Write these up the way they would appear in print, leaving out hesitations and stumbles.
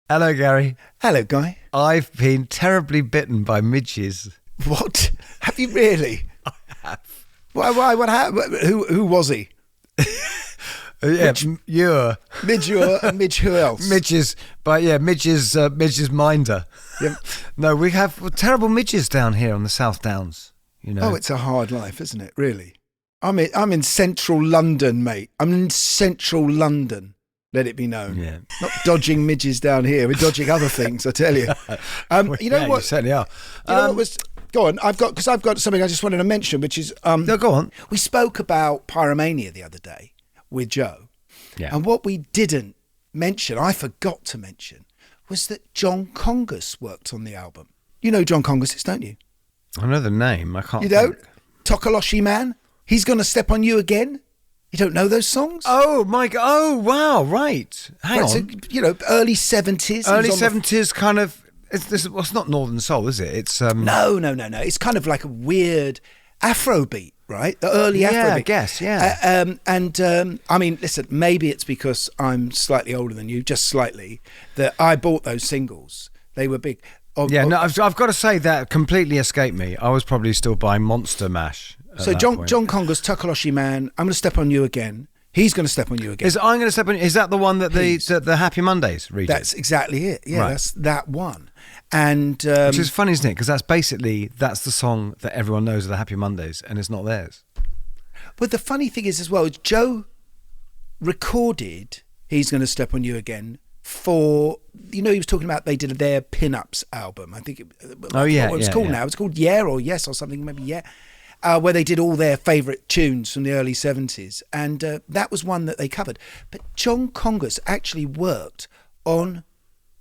Hello, Gary. Hello, Guy. I've been terribly bitten by midges. What? Have you really? I have. Why? What happened? Who was he? Yeah, you're Midge and Midge who else? midges, but yeah, midges minder. Yeah. No, we have terrible midges down here on the South Downs. You know. Oh, it's a hard life, isn't it? Really. I'm in central London, mate. I'm in central London. Let it be known. Yeah. Not dodging midges down here. We're dodging other things, I tell you. You know what? You certainly are. You know what was? Go on. I've got something I just wanted to mention, which is No, go on. we spoke about Pyromania the other day with Joe. Yeah. And what we didn't mention, I forgot to mention, was that John Congus worked on the album. You know John Congus is, don't you? I know the name. I can't. You don't? think. Tokoloshi Man? He's Gonna Step on You Again? You don't know those songs? Oh my God! Oh wow! Right. Hang on. So, early 70s. Early 70s, kind of. It's not Northern Soul, is it? It's No. It's kind of like a weird Afrobeat, right? The early Afrobeat. Yeah, I guess. Yeah. I mean, listen, maybe it's because I'm slightly older than you, just slightly, that I bought those singles. They were big. I've got to say that completely escaped me. I was probably still buying Monster Mash. So John Congus, Tokoloshi Man, I'm Gonna Step on You Again. He's Gonna Step on You Again. I'm Gonna Step on. Is that the one that the Happy Mondays redid? That's exactly it. Yeah, Right. That's that one. And which is funny, isn't it? Because that's the song that everyone knows of the Happy Mondays, and it's not theirs. But the funny thing is as well, is Joe recorded He's Gonna Step on You Again for, he was talking about they did their Pin-Ups album. I think what it's called now. It's called Yeah or Yes or something, maybe Yeah. Where they did all their favourite tunes from the early 70s. And that was one that they covered. But John Congus actually worked on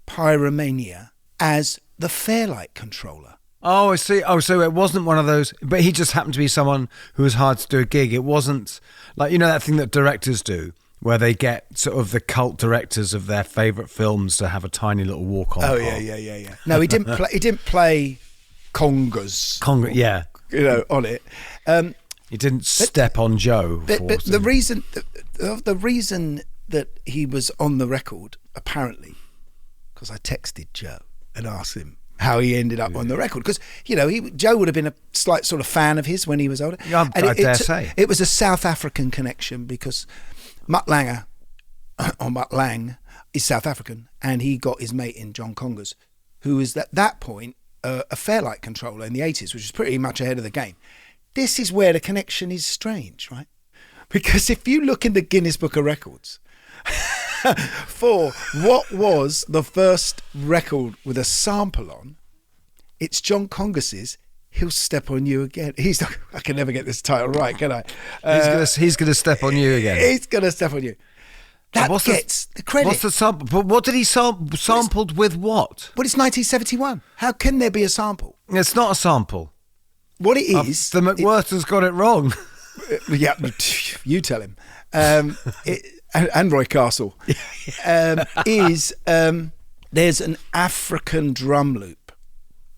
Pyromania as the Fairlight controller. Oh, I see. Oh, so it wasn't one of those, but he just happened to be someone who was hard to do a gig. It wasn't like, that thing that directors do, where they get sort of the cult directors of their favourite films to have a tiny little walk-on. Oh, yeah. No, he didn't play congas. Yeah. On it. He didn't step on Joe. But the reason that he was on the record, apparently, because I texted Joe and asked him how he ended up on the record. Because, Joe would have been a slight sort of fan of his when he was older. Yeah, I dare say. It was a South African connection because Mutt Lang is South African, and he got his mate in John Congus, who was at that point a Fairlight controller in the 80s, which is pretty much ahead of the game. This is where the connection is strange, right? Because if you look in the Guinness Book of Records for what was the first record with a sample on, it's John Congus's He'll Step on You Again. I can never get this title right, can I? He's gonna step on you again. He's gonna step on you. That gets the credit. What's the sample? But what did he sampled with what? Well, it's 1971. How can there be a sample? It's not a sample. What it is... The McWhirter's got it wrong. Yeah, you tell him. And Roy Castle. There's an African drum loop,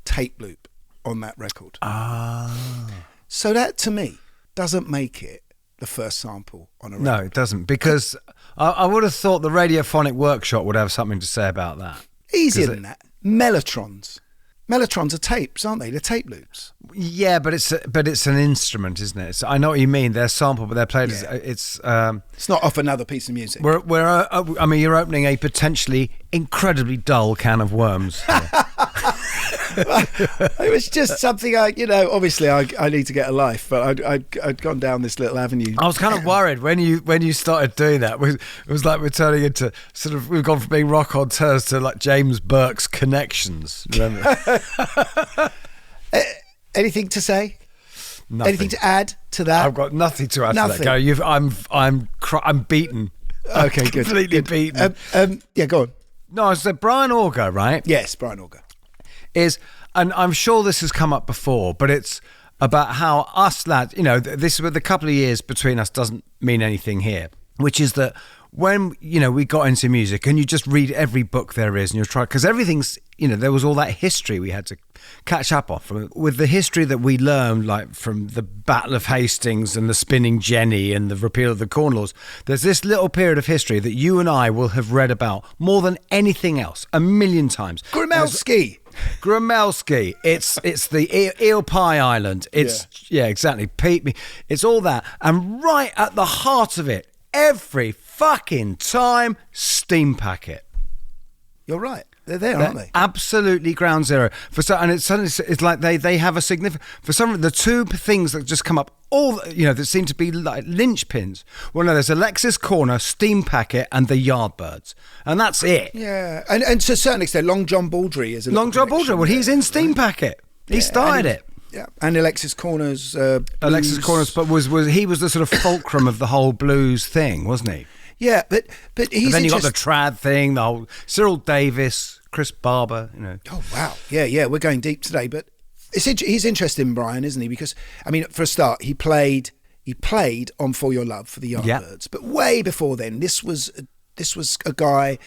tape loop, on that record. So that, to me, doesn't make it the first sample on a record. No, it doesn't, because I would have thought the Radiophonic Workshop would have something to say about that. Easier than that. Mellotrons. Mellotrons are tapes, aren't they? They're tape loops. Yeah, but it's an instrument, isn't it? I know what you mean. They're sampled, but they're played as it's not off another piece of music. I mean, you're opening a potentially incredibly dull can of worms. It was just something obviously I need to get a life, but I'd gone down this little avenue. I was kind of worried when you started doing that. It was like we're turning into sort of, we've gone from being Rockonteurs to like James Burke's Connections. Remember? Anything to say? Nothing. Anything to add to that? I've got nothing to add to that. I'm beaten. Okay, good. Completely beaten. Yeah, go on. No, I said Brian Auger, right? Yes, Brian Auger. And I'm sure this has come up before, but it's about how us lads, this with a couple of years between us doesn't mean anything here, which is that when, we got into music and you just read every book there is and you're trying, because everything's there was all that history we had to catch up on. With the history that we learned, like from the Battle of Hastings and the Spinning Jenny and the repeal of the Corn Laws, there's this little period of history that you and I will have read about more than anything else, a million times. Grimelski. It's the eel pie island. Exactly. Pete, it's all that. And right at the heart of it, every fucking time, Steampacket. You're right. They're there, aren't they? Absolutely ground zero. It's like they have a significant. For some reason, the two things that just come up that seem to be like linchpins. Well, no, there's Alexis Corner, Steampacket, and the Yardbirds, and that's it. Yeah, and to a certain extent, Long John Baldry is Long John Baldry. Well, he's in Steampacket. He started it. Yeah, and Alexis Corner's. Alexis Corner's, but was he was the sort of fulcrum of the whole blues thing, wasn't he? Yeah, but he's. And then you got the trad thing, the whole Cyril Davis, Chris Barber, Oh wow, yeah, we're going deep today, but he's interesting, Brian, isn't he? Because I mean, for a start, he played on For Your Love for the Yardbirds, but way before then, this was a guy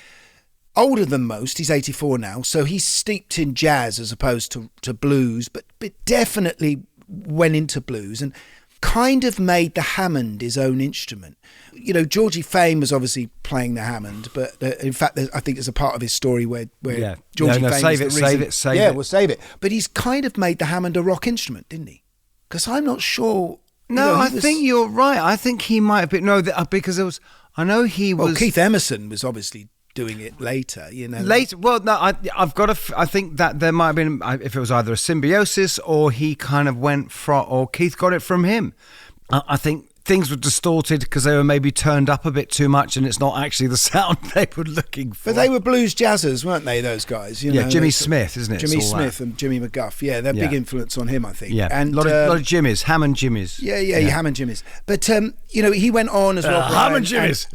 older than most. He's 84 now, so he's steeped in jazz as opposed to blues, but definitely went into blues and kind of made the Hammond his own instrument. Georgie Fame was obviously playing the Hammond, but in fact, I think there's a part of his story where Georgie Fame save it. We'll save it. But he's kind of made the Hammond a rock instrument, didn't he? Because I'm not sure. No, I think you're right. I think he might have been. No, because it was. I know he was. Well, Keith Emerson was obviously doing it later, Later, well, no, I've got I think that there might have been, if it was either a symbiosis or he kind of went from, or Keith got it from him. I think things were distorted because they were maybe turned up a bit too much, and it's not actually the sound they were looking for. But they were blues jazzers, weren't they? Those guys, Jimmy Smith, isn't it? Jimmy Smith and Jimmy McGuff. Yeah, they're big influence on him, I think. Yeah, and a lot of Jimmys, Hammond Jimmys. Yeah, Hammond Jimmys. But he went on as well. Hammond Jimmys.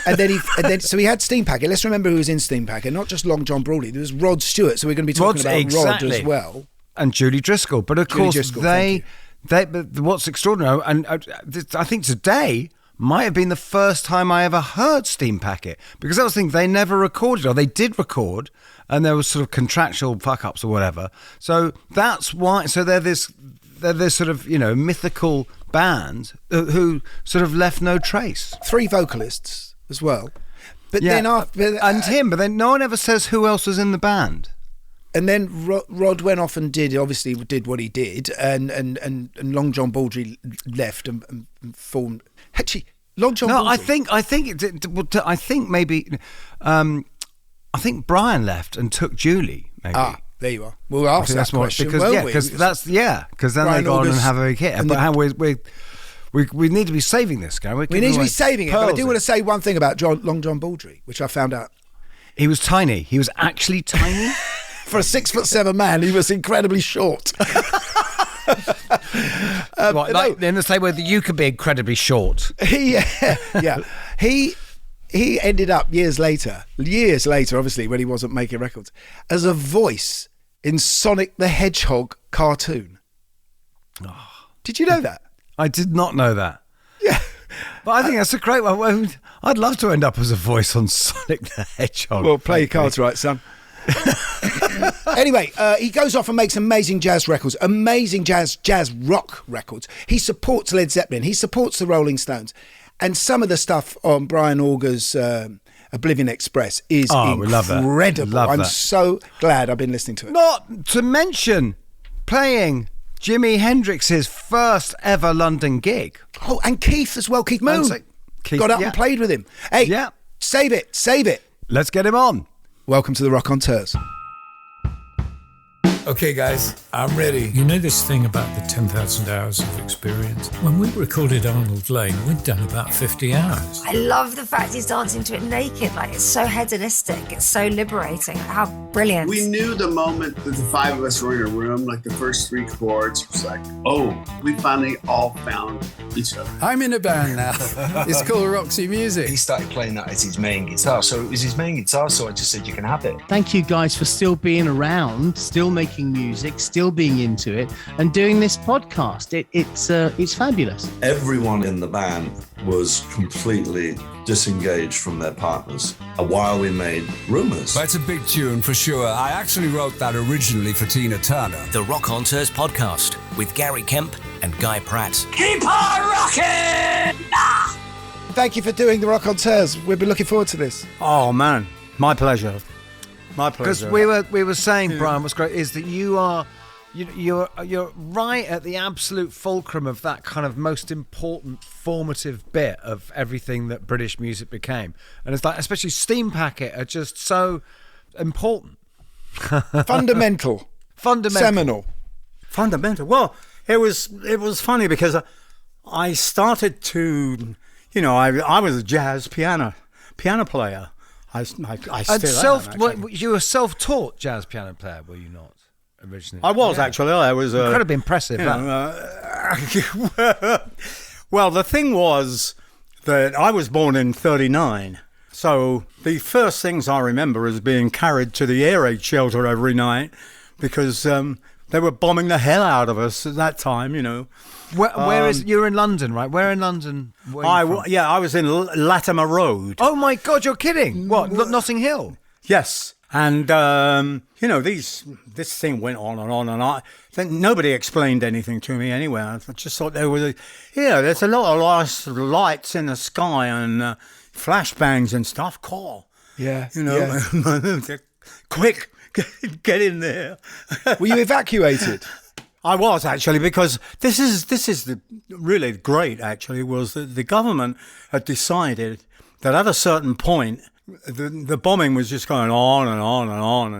And then so he had Steampacket. Let's remember who was in Steampacket, not just Long John Baldry. There was Rod Stewart. So we're going to be talking about Rod as well, and Julie Driscoll. But of course, but what's extraordinary, and I think today might have been the first time I ever heard Steampacket, because that was the thing, they never recorded, or they did record, and there was sort of contractual fuck-ups or whatever. So that's why. So they're this sort of mythical band who sort of left no trace. 3 vocalists as well, but then after but then no one ever says who else was in the band. And then Rod went off and did what he did, and Long John Baldry left and formed. Actually, Long John. No, Baldry. I think Brian left and took Julie. Maybe. There you are. We'll ask that question, because then Brian they go on and have a big hit. But how we need to be saving this, guy. We need to be saving it. But I do want to say one thing about Long John Baldry, which I found out. He was tiny. He was actually tiny. For a 6'7" man, he was incredibly short. In the same way that you could be incredibly short. He ended up years later, obviously, when he wasn't making records, as a voice in Sonic the Hedgehog cartoon. Oh. Did you know that? I did not know that. Yeah. But I think that's a great one. I'd love to end up as a voice on Sonic the Hedgehog. Well, play your cards right, son. Anyway, he goes off and makes amazing jazz records, amazing jazz rock records. He supports Led Zeppelin, he supports the Rolling Stones, and some of the stuff on Brian Auger's Oblivion Express is incredible. I'm so glad I've been listening to it. Not to mention playing Jimi Hendrix's first ever London gig. Oh, and Keith as well, Keith Moon. Keith got up and played with him. Hey, save it. Let's get him on. Welcome to the Rockonteurs. Okay, guys, I'm ready. You know this thing about the 10,000 hours of experience? When we recorded Arnold Lane, we'd done about 50 hours. I love the fact he's dancing to it naked. Like, it's so hedonistic. It's so liberating. How brilliant. We knew the moment that the 5 of us were in a room, like the first 3 chords, was like, oh, we finally all found each other. I'm in a band now. It's called Roxy Music. He started playing that as his main guitar. So it was his main guitar, so I just said, you can have it. Thank you guys for still being around, still making making music, still being into it, and doing this podcast. It's fabulous. Everyone in the band was completely disengaged from their partners while we made Rumours. That's a big tune for sure. I actually wrote that originally for Tina Turner. The Rockonteurs podcast with Gary Kemp and Guy Pratt. Keep on rocking! Thank you for doing the Rockonteurs. We've been looking forward to this. Oh man, my pleasure. My pleasure. Because we were saying, Brian, what's great is that you're right at the absolute fulcrum of that kind of most important formative bit of everything that British music became, and it's like especially Steampacket are just so important, fundamental, seminal, fundamental. Well, it was funny because I started to, I was a jazz piano player. I still am. You were self-taught jazz piano player, were you not? Originally. I was actually. I was incredibly impressive. Well, the thing was that I was born in '39, so the first things I remember is being carried to the air raid shelter every night because they were bombing the hell out of us at that time. Where is you're in London, right? Where in London? I was in Latimer Road. Oh my God, you're kidding! What? Notting Hill? Yes. And, this thing went on and on, and nobody explained anything to me anyway. I just thought there's a lot of nice lights in the sky and flashbangs and stuff. Cool. Yeah. Quick, get in there. Were you evacuated? I was actually, because this is the really great, actually, was that the government had decided that at a certain point, the bombing was just going on and on and on,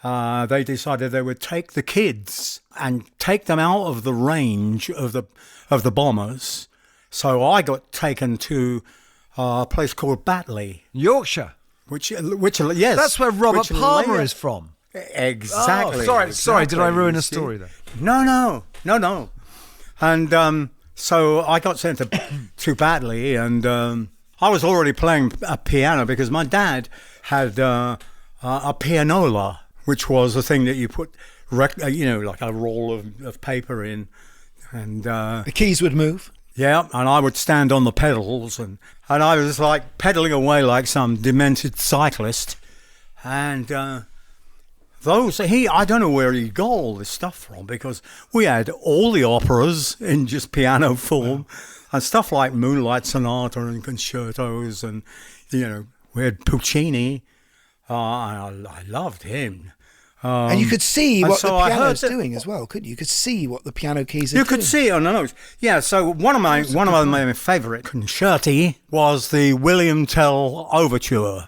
and they decided they would take the kids and take them out of the range of the bombers. So I got taken to a place called Batley, Yorkshire, which yes, that's where Robert Palmer is from. Exactly. Oh, sorry. Did I ruin a story there? No. And so I got sent to Batley, and I was already playing a piano because my dad had a pianola, which was a thing that you put, like a roll of paper in, and the keys would move. Yeah, and I would stand on the pedals, and I was like pedaling away like some demented cyclist, and I don't know where he got all this stuff from, because we had all the operas in just piano form. Wow. And stuff like Moonlight Sonata and concertos, and we had Puccini. I loved him. And you could see what the piano's doing as well, couldn't you? You could see what the piano keys are doing. You could see it on the notes. Yeah. So one of my favourite concerti was the William Tell Overture.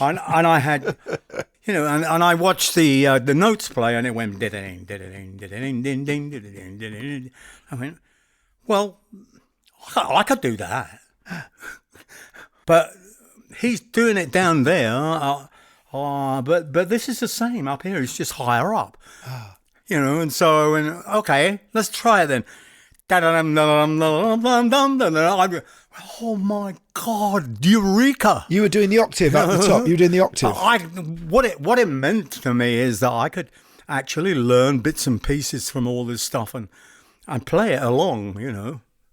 And I had, and I watched the notes play, and it went ding ding ding ding ding ding ding. I went, well, I could do that, but he's doing it down there. But this is the same up here. It's just higher up, And so I went, okay, let's try it then. Oh my God, Eureka! You were doing the octave at the top. You were doing the octave. What it meant to me is that I could actually learn bits and pieces from all this stuff and play it along,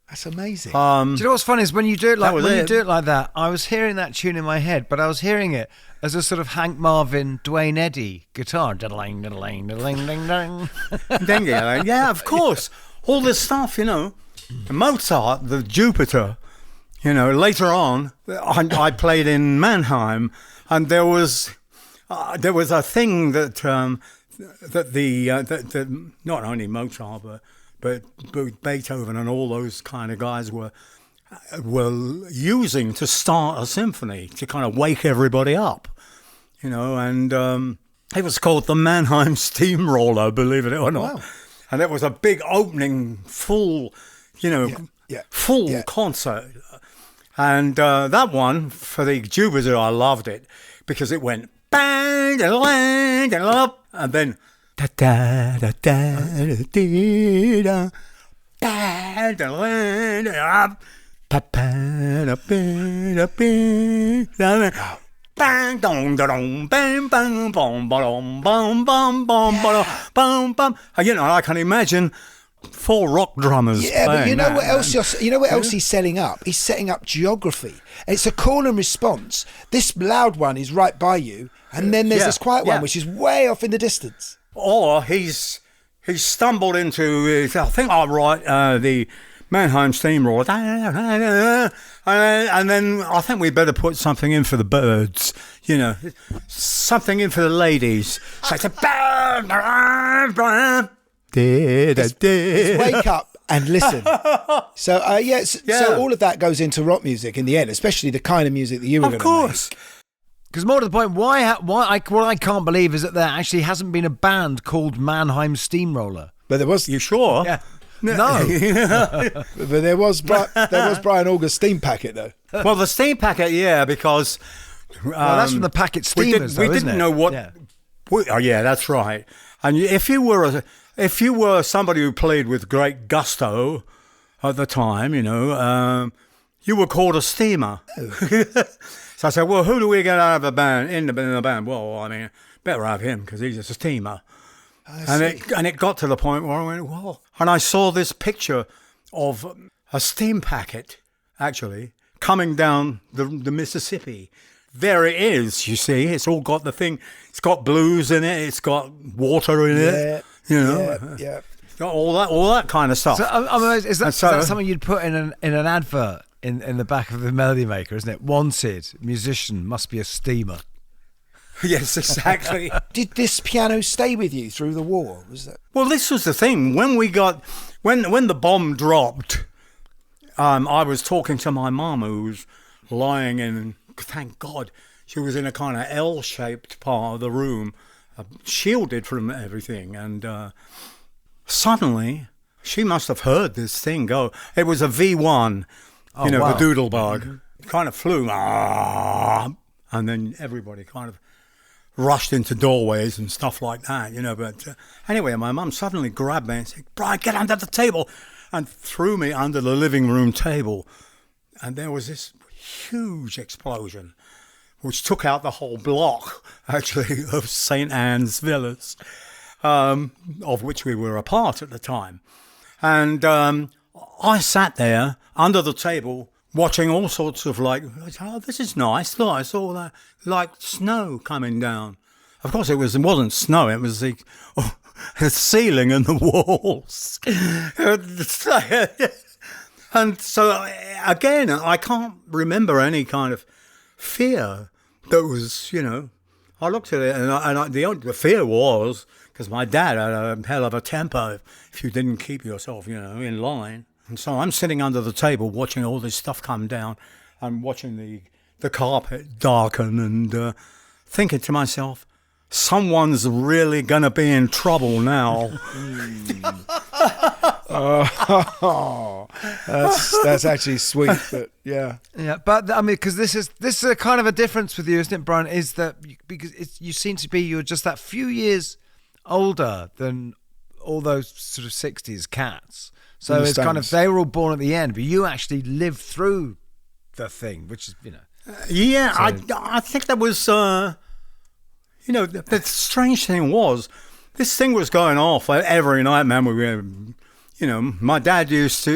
That's amazing. Do you know what's funny is when you do it like that, I was hearing that tune in my head, but I was hearing it as a sort of Hank Marvin, Dwayne Eddy guitar. Yeah, of course. All this stuff, Mozart, the Jupiter. Later on, I played in Mannheim, and there was a thing that not only Mozart but Beethoven and all those kind of guys were using to start a symphony to kind of wake everybody up, and it was called the Mannheim Steamroller, believe it or not. Wow. And it was a big opening, full concert. And that one, for the Jupiter, I loved it because it went bang, and then bang dong dong bang bang bom bom bom bom bom bom bom. You know, I can imagine 4 rock drummers. Yeah, but you know that, what else? You know what else he's setting up? He's setting up geography. It's a call and response. This loud one is right by you, and then there's this quiet one which is way off in the distance. Or he's stumbled into. I think I'm right. The Mannheim Steamroller, and then I think we better put something in for the birds. You know, something in for the ladies. So it's a wake up and listen. So so all of that goes into rock music in the end, especially the kind of music that you were going to make. Of course. Because more to the point, what I can't believe is that there actually hasn't been a band called Mannheim Steamroller. But there was. You sure? Yeah. No. But there was Brian Auger's Steampacket though. Well, the Steampacket, yeah, because that's from the Packet Steamers. We didn't know what. Yeah. That's right. And if you were somebody who played with great gusto at the time, you know, you were called a steamer. So I said, well, who do we get out of the band in the band? Well, I mean, better have him because he's a steamer. And it got to the point where I went, well, and I saw this picture of a Steampacket actually coming down the Mississippi. There it is, you see. It's all got the thing. It's got blues in it. It's got water in it. You know, It's got all that kind of stuff. So, is that something you'd put in an advert in the back of the Melody Maker, isn't it? Wanted musician must be a steamer. Yes, exactly. Did this piano stay with you through the war? Was that? Well, this was the thing. When the bomb dropped, I was talking to my mum, who was lying in. Thank God, she was in a kind of L-shaped part of the room, shielded from everything, and suddenly she must have heard this thing go. It was a V1, the Doodlebug, kind of flew, and then everybody kind of rushed into doorways and stuff like that, you know. But anyway, my mum suddenly grabbed me and said, "Brian, get under the table," and threw me under the living room table. And there was this huge explosion, which took out the whole block, actually, of St. Anne's Villas, of which we were a part at the time. And I sat there under the table watching all sorts of this is nice. Look, I saw that snow coming down. Of course, it wasn't snow. It was the ceiling and the walls. And so again, I can't remember any kind of fear that was, you know. I looked at it, and the fear was because my dad had a hell of a temper if you didn't keep yourself, you know, in line. And so I'm sitting under the table watching all this stuff come down and watching the carpet darken and thinking to myself, someone's really going to be in trouble now. That's actually sweet, but yeah. Yeah, but I mean, because this is a kind of a difference with you, isn't it, Brian? Is that because you seem to be, you're just that few years older than all those sort of 60s cats. So it's kind of, they were all born at the end, but you actually lived through the thing, which is, you know. Yeah, so. I think that was, you know, the strange thing was, this thing was going off every night, man. We were, you know, my dad was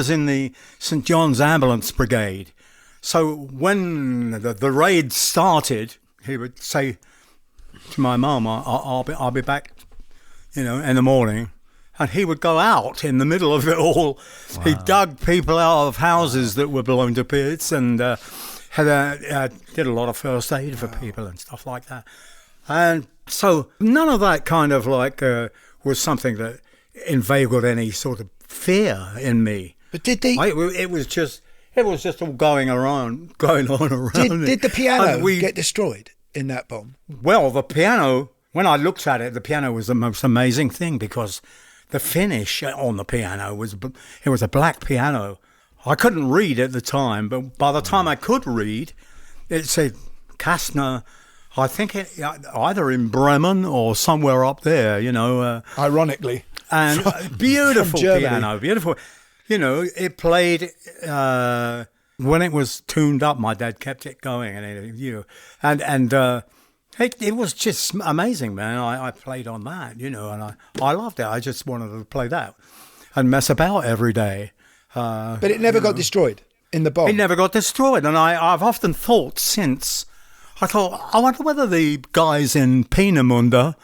in the St. John's Ambulance Brigade. So when the raid started, he would say to my mum, I'll be back, you know, in the morning. And he would go out in the middle of it all. Wow. He dug people out of houses that were blown to bits and did a lot of first aid for people and stuff like that. And so none of that kind of was something that inveigled any sort of fear in me. But did they? It was just all going on around. Did the piano get destroyed in that bomb? Well, the piano, when I looked at it, the piano was the most amazing thing because the finish on the piano was a black piano. I couldn't read at the time, but by the time I could read, it said Kastner. I think either in Bremen or somewhere up there, you know. Ironically. And beautiful piano, beautiful. You know, it played when it was tuned up, my dad kept it going, it was just amazing, man. I played on that, and I loved it. I just wanted to play that and mess about every day. But it never got destroyed in the bomb. It never got destroyed, and I've often thought since. I wonder whether the guys in Peenemünde,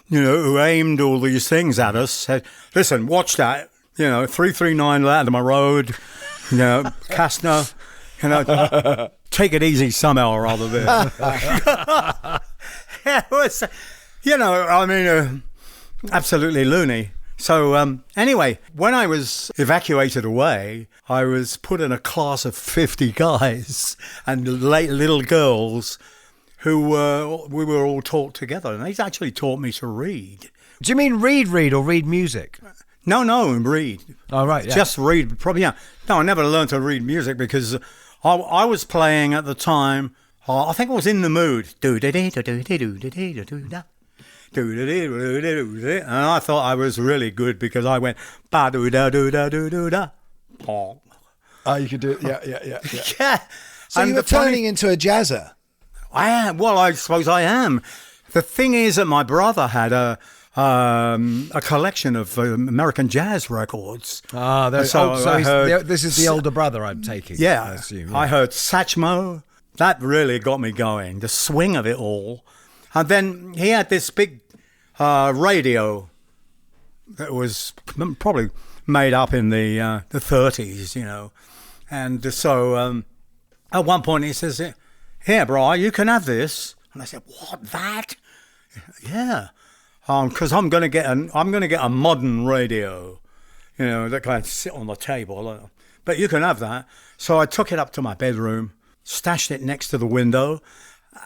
who aimed all these things at us, said, "Listen, watch that, 339 Latimer Road, Kastner, take it easy somehow or other there." It was, absolutely loony. So anyway, when I was evacuated away, I was put in a class of 50 guys and little girls who we were all taught together, and they actually taught me to read. Do you mean read or read music? No, read. Oh, right, yeah. Just read, probably, yeah. No, I never learned to read music because I was playing at the time, I think I was in the mood. And I thought I was really good because I went ba-do-da-do-da-do-do-da. Oh, you could do it, yeah. Yeah. So you were turning into a jazzer. I am. Well, I suppose I am. The thing is that my brother had a collection of American jazz records. This is the older brother, I'm taking. Yeah, I assume. Yeah. I heard Satchmo. That really got me going. The swing of it all, and then he had this big radio that was probably made up in the 30s, and so at one point he says, "Here, Brian, you can have this." And I said, "What, that?" "Yeah, because I'm going to get a modern radio, that can sit on the table. But you can have that." So I took it up to my bedroom, stashed it next to the window,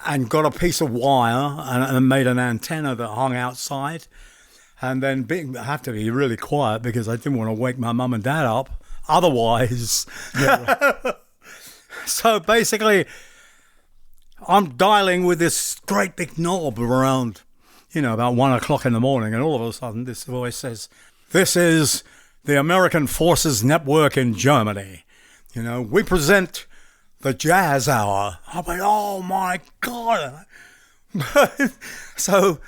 and got a piece of wire and made an antenna that hung outside. And then I have to be really quiet because I didn't want to wake my mum and dad up. Otherwise, so basically, I'm dialing with this great big knob around, about 1 o'clock in the morning, and all of a sudden this voice says, "This is the American Forces Network in Germany. We present the Jazz Hour." I went, "Oh my God." So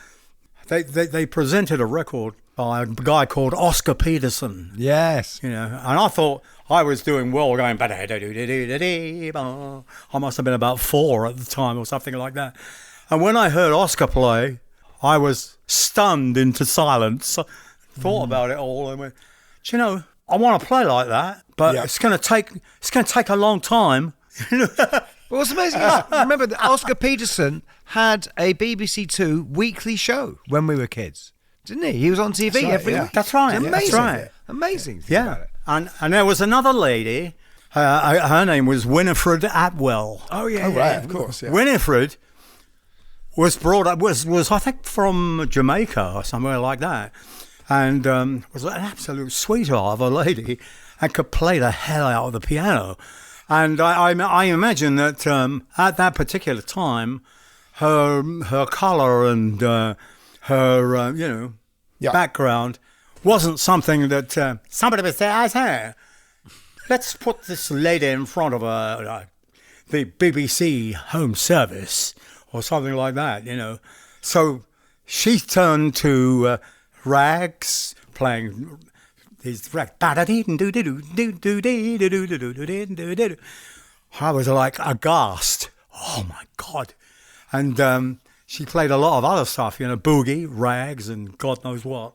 they presented a record by a guy called Oscar Peterson. Yes. And I thought I was doing well, going, I must have been about 4 at the time or something like that. And when I heard Oscar play, I was stunned into silence. I thought about it all and went, I want to play like that, but it's going to take a long time. But what's amazing is, remember that Oscar Peterson had a BBC Two weekly show when we were kids, didn't he? He was on TV every week. That's right. It's amazing. That's right. Amazing. Yeah. And there was another lady. Her name was Winifred Atwell. Oh yeah. Oh right, of course. Yeah. Winifred was brought up was I think from Jamaica or somewhere like that, and was an absolute sweetheart of a lady and could play the hell out of the piano. And I imagine that at that particular time, her colour and her background wasn't something that somebody would say, "I say, let's put this lady in front of the BBC Home Service or something like that." So she turned to rags, playing these rags. I was like aghast. Oh my God! And she played a lot of other stuff, boogie, rags, and God knows what.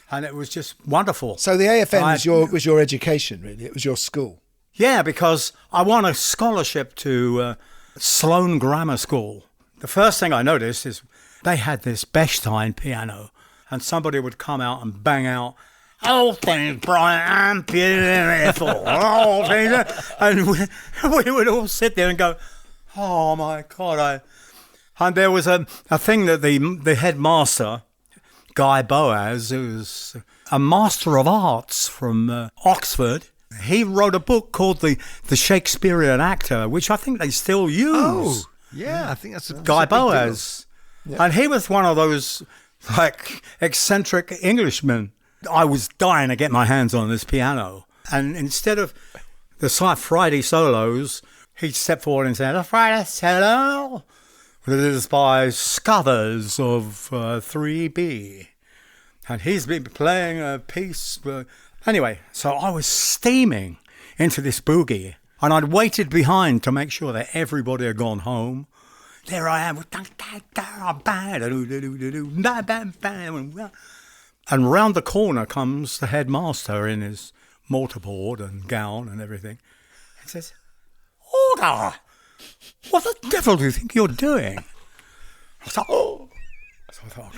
And it was just wonderful. So the AFN was your education, really? It was your school? Yeah, because I won a scholarship to Sloane Grammar School. The first thing I noticed is they had this Bechstein piano, and somebody would come out and bang out, "All things bright and beautiful, all things," and we would all sit there and go, "Oh my God!" And there was a thing that the headmaster, Guy Boaz, who was a Master of Arts from Oxford, he wrote a book called The Shakespearean Actor, which I think they still use. Oh, yeah, I think that's Guy Boaz. Yeah. And he was one of those eccentric Englishmen. I was dying to get my hands on this piano. And instead of the Friday solos, he stepped forward and said, "A Friday solo." It is by Scothers of 3B. And he's been playing a piece. Anyway, so I was steaming into this boogie. And I'd waited behind to make sure that everybody had gone home. There I am. And round the corner comes the headmaster in his mortarboard and gown and everything. He says, "Auger, what the devil do you think you're doing?" I thought, oh,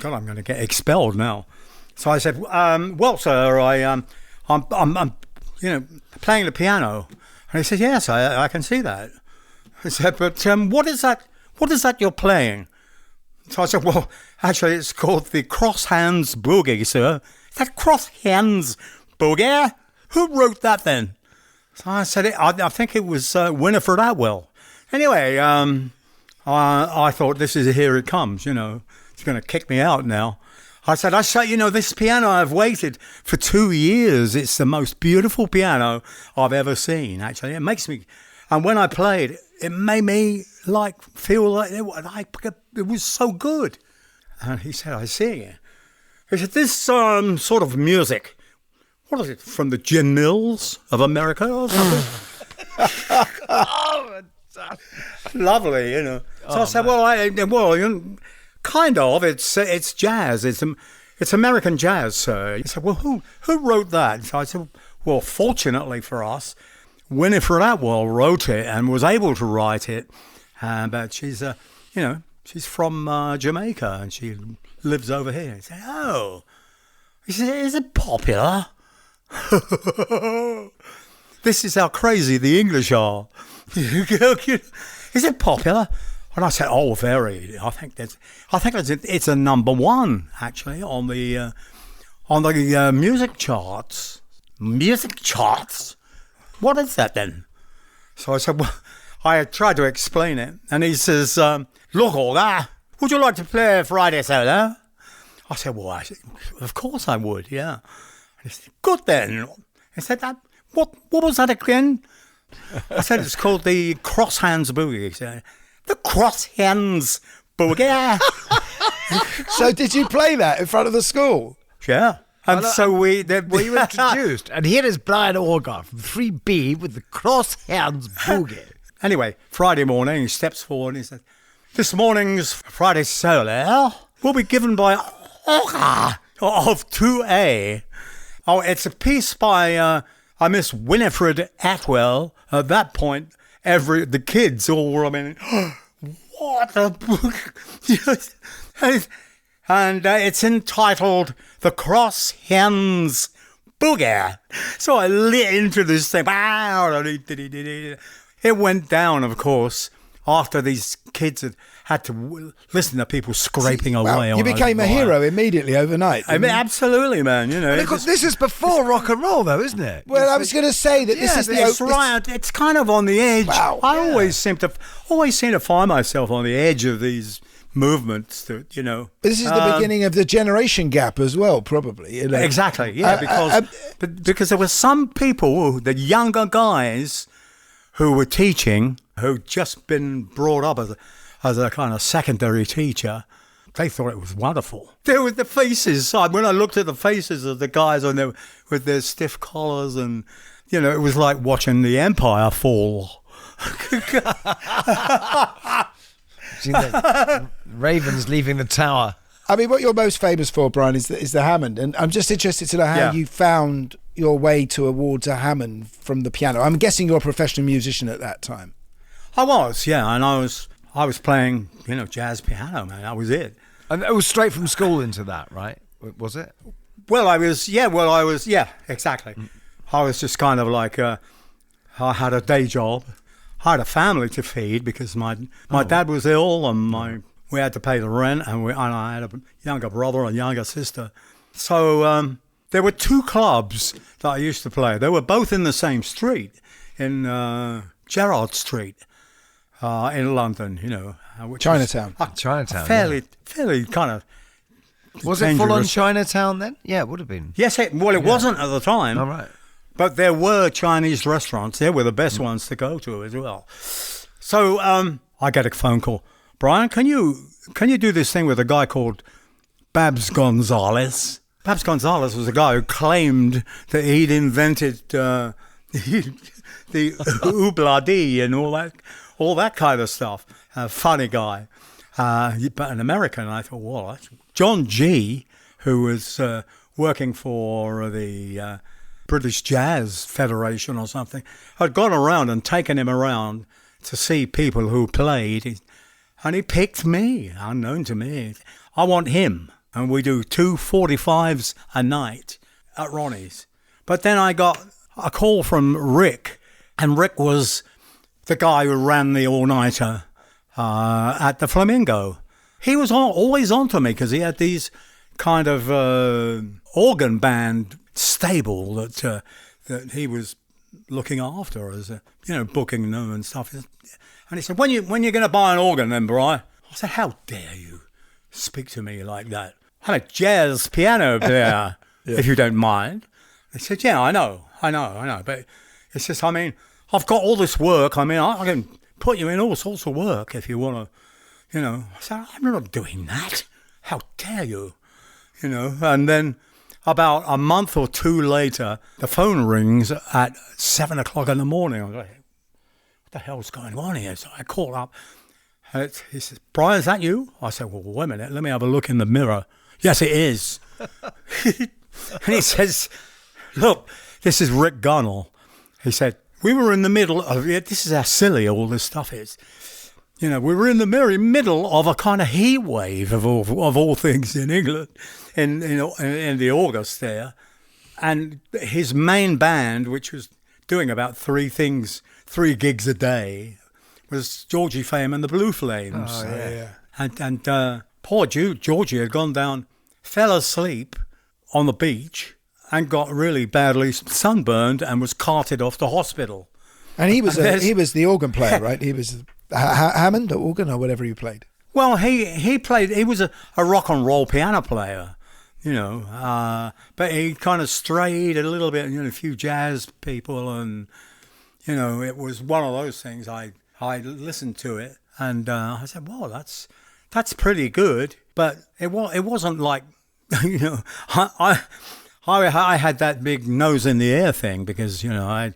God, I'm going to get expelled now. So I said, "Well, sir, I'm playing the piano." And he said, "Yes, I can see that." I said, "But what is that? What is that you're playing?" So I said, "Well, actually, it's called the Cross Hands Boogie, sir." "Is that Cross Hands Boogie? Who wrote that then?" So I said, I think it was Winifred Atwell. Anyway, I thought, this is here it comes, It's going to kick me out now. I said, this piano, I've waited for 2 years. It's the most beautiful piano I've ever seen, actually. It makes me, and when I played, it made me feel like it was so good. And he said, "I see." He said, "This sort of music, what is it, from the gin mills of America or something?" Lovely, So I said, kind of. It's jazz. It's American jazz, sir. He said, "Well, who wrote that?" So I said, "Well, fortunately for us, Winifred Atwell wrote it and was able to write it. But she's she's from Jamaica and she lives over here." He said, "Oh." He said, "Is it popular?" This is how crazy the English are. "Is it popular?" And I said, "Oh, very. I think it's a number one actually on the music charts." "Music charts? What is that then?" So I said, "Well," I tried to explain it, and he says, "Look, Auger, would you like to play Friday solo?" I said, "Well, of course I would, yeah." And he said, "Good then." He said, "What was that again?" I said, "It's called the Cross Hands Boogie." He said, "The Cross Hands Boogie." So did you play that in front of the school? Yeah. And so we were introduced, and here is Brian Auger from 3B with the Cross Hands Boogie. Anyway, Friday morning, he steps forward and he says, "This morning's Friday solo will be given by Auger of 2A. Oh, it's a piece by Miss Winifred Atwell." At that point, the kids all were, what a book. And it's entitled The Cross Hands Boogie. So I lit into this thing. It went down, of course, after these kids had to listen to people scraping away. You became a hero immediately overnight. Absolutely, man. This is before rock and roll, though, isn't it? Well, I was going to say that this is right. It's kind of on the edge. Wow. I always seem to find myself on the edge of these movements. This is the beginning of the generation gap as well, probably. Exactly. Yeah, because there were some people, the younger guys, who were teaching, who'd just been brought up as a kind of secondary teacher. They thought it was wonderful. There were the faces. When I looked at the faces of the guys with their stiff collars, and it was like watching the Empire fall. Ravens leaving the tower. What you're most famous for, Brian, is the Hammond, and I'm just interested to know how you found your way towards a Hammond from the piano. I'm guessing you're a professional musician at that time. I was, yeah, and I was playing, jazz piano, man. That was it. And it was straight from school into that, right? Was it? Well, I was, exactly. I was just kind of like, I had a day job. I had a family to feed because my dad was ill, and we had to pay the rent, and I had a younger brother and younger sister. So there were two clubs that I used to play. They were both in the same street, in Gerrard Street, in London. Chinatown. Chinatown. Fairly kind of. Was it full on Chinatown then? Yeah, it would have been. Yes, it wasn't at the time. All right. But there were Chinese restaurants. They were the best ones to go to as well. So I get a phone call. Brian, can you do this thing with a guy called Babs Gonzalez? Babs Gonzalez was a guy who claimed that he'd invented the obladi and all that kind of stuff. Funny guy, but an American. I thought, well, that's John G., who was working for the British Jazz Federation or something, had gone around and taken him around to see people who played, and he picked me, unknown to me. I want him, and we do 2 45s a night at Ronnie's. But then I got a call from Rick, and Rick was the guy who ran the all-nighter at the Flamingo. He was always on to me because he had these kind of organ band stable that he was looking after as booking them and stuff. And he said, when you going to buy an organ then, Brian? I said, how dare you speak to me like that? I'm a jazz piano player, if you don't mind. He said, yeah, I know. But it's just, I mean, I've got all this work. I mean, I can put you in all sorts of work if you want to, I said, I'm not doing that. How dare you? And then about a month or two later, the phone rings at 7 o'clock in the morning. I'm like, what the hell's going on here? So I call up. And he says, Brian, is that you? I said, well, wait a minute. Let me have a look in the mirror. Yes, it is. And he says, look, this is Rick Gunnell. He said, we were in the middle of it. This is how silly all this stuff is. We were in the very middle of a kind of heat wave of all things in England, in the August there, and his main band, which was doing about 3 gigs a day, was Georgie Fame and the Blue Flames. Oh yeah. And poor Georgie had gone down, fell asleep on the beach, and got really badly sunburned and was carted off to hospital. And he was the organ player, right? He was Hammond or organ or whatever he played. Well, he played. He was a rock and roll piano player, but he kind of strayed a little bit. A few jazz people, and it was one of those things. I listened to it, and I said, "Well, that's pretty good," but it wasn't like I had that big nose in the air thing because I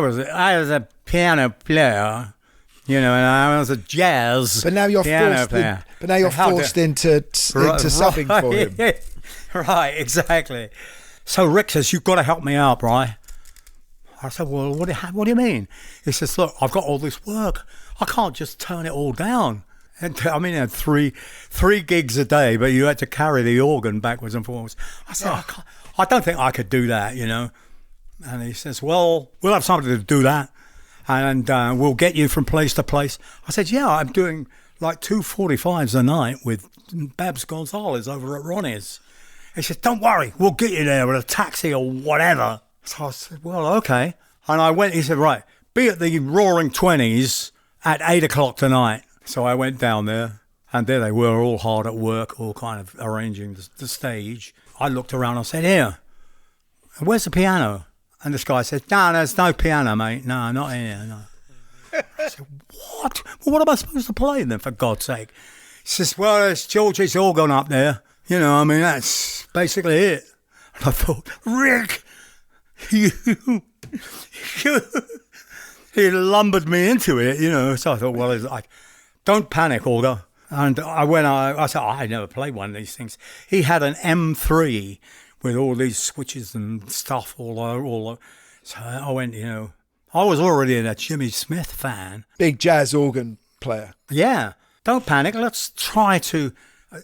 was a piano player. And I was a jazz. But now you're forced into subbing for him. Right, exactly. So Rick says, "You've got to help me out, Brian." I said, "Well, what do you mean?" He says, "Look, I've got all this work. I can't just turn it all down." And I mean, I had three gigs a day, but you had to carry the organ backwards and forwards. I said, I don't think I could do that, And he says, "Well, we'll have somebody to do that. And we'll get you from place to place." I said, "Yeah, I'm doing like 2 45s a night with Babs Gonzalez over at Ronnie's." He said, "Don't worry, we'll get you there with a taxi or whatever." So I said, "Well, okay." And I went, he said, "Right, be at the Roaring Twenties at 8 o'clock tonight." So I went down there, and there they were, all hard at work, all kind of arranging the stage. I looked around, I said, "Here, where's the piano?" And this guy said, "No, there's no piano, mate. No, not here, no." I said, "What? Well, what am I supposed to play then, for God's sake?" He says, "Well, it's Georgie's organ up there. I mean, that's basically it." And I thought, Rick, he lumbered me into it, So I thought, well, it's like, don't panic, Auger. And I said, I never played one of these things. He had an M3 with all these switches and stuff all over. So I went, I was already a Jimmy Smith fan. Big jazz organ player. Yeah. Don't panic. Let's try to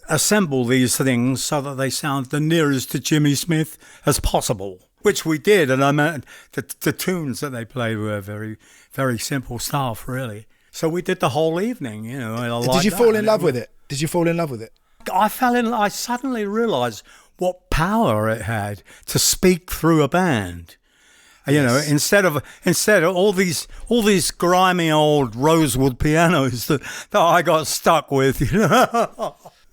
assemble these things so that they sound the nearest to Jimmy Smith as possible, which we did. And I meant the tunes that they played were very, very simple stuff, really. So we did the whole evening, Did you fall in love with it? Did you fall in love with it? I suddenly realised what power it had to speak through a band. Yes. Instead of all these grimy old rosewood pianos that I got stuck with,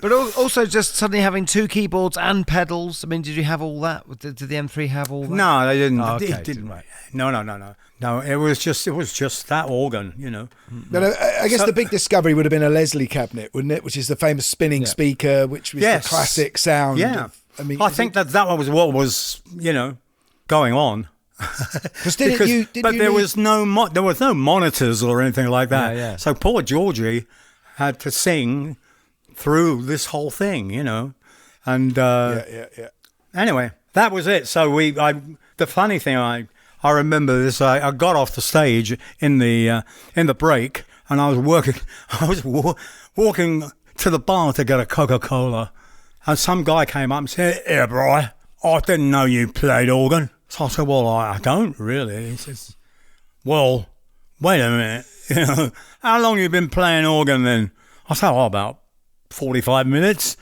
But also just suddenly having 2 keyboards and pedals. I mean, did you have all that? Did the M3 have all that? No, they didn't. Oh, okay. It didn't. No, it was just that organ, you know. But I guess the big discovery would have been a Leslie cabinet, wouldn't it? Which is the famous spinning speaker, which was the classic sound. Yeah. I think that was what was, going on. There was no monitors or anything like that. Yeah. So poor Georgie had to sing through this whole thing, And anyway, that was it. So the funny thing, I remember this. I got off the stage in the break, and I was walking to the bar to get a Coca-Cola, and some guy came up and said, "Here, Brian, I didn't know you played organ." So I said, "Well, I don't really." He says, "Well, wait a minute. How long you been playing organ then?" I said, about 45 minutes.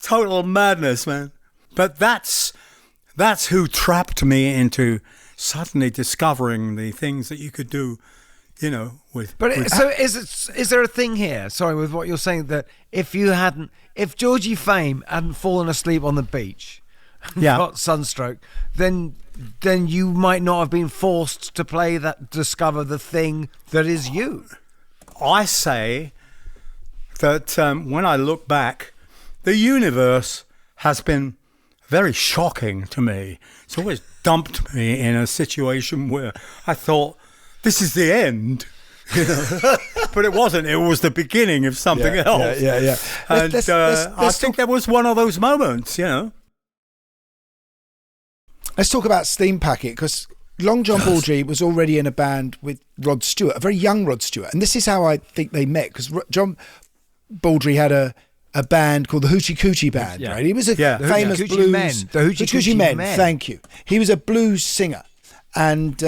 Total madness, man. But that's who trapped me into suddenly discovering the things that you could do, with. But so is there a thing here? Sorry, with what you're saying, that if Georgie Fame hadn't fallen asleep on the beach, got sunstroke, then you might not have been forced to discover the thing that is you. I say that when I look back, the universe has been very shocking to me. It's always dumped me in a situation where I thought, this is the end. But it wasn't. It was the beginning of something else. Yeah. And I think there was one of those moments, Let's talk about Steampacket, because Long John Baldry was already in a band with Rod Stewart, a very young Rod Stewart. And this is how I think they met, because John Baldry had a band called the Hoochie Coochie Band, right? He was a famous blues... The Hoochie Coochie Men. Thank you. He was a blues singer. And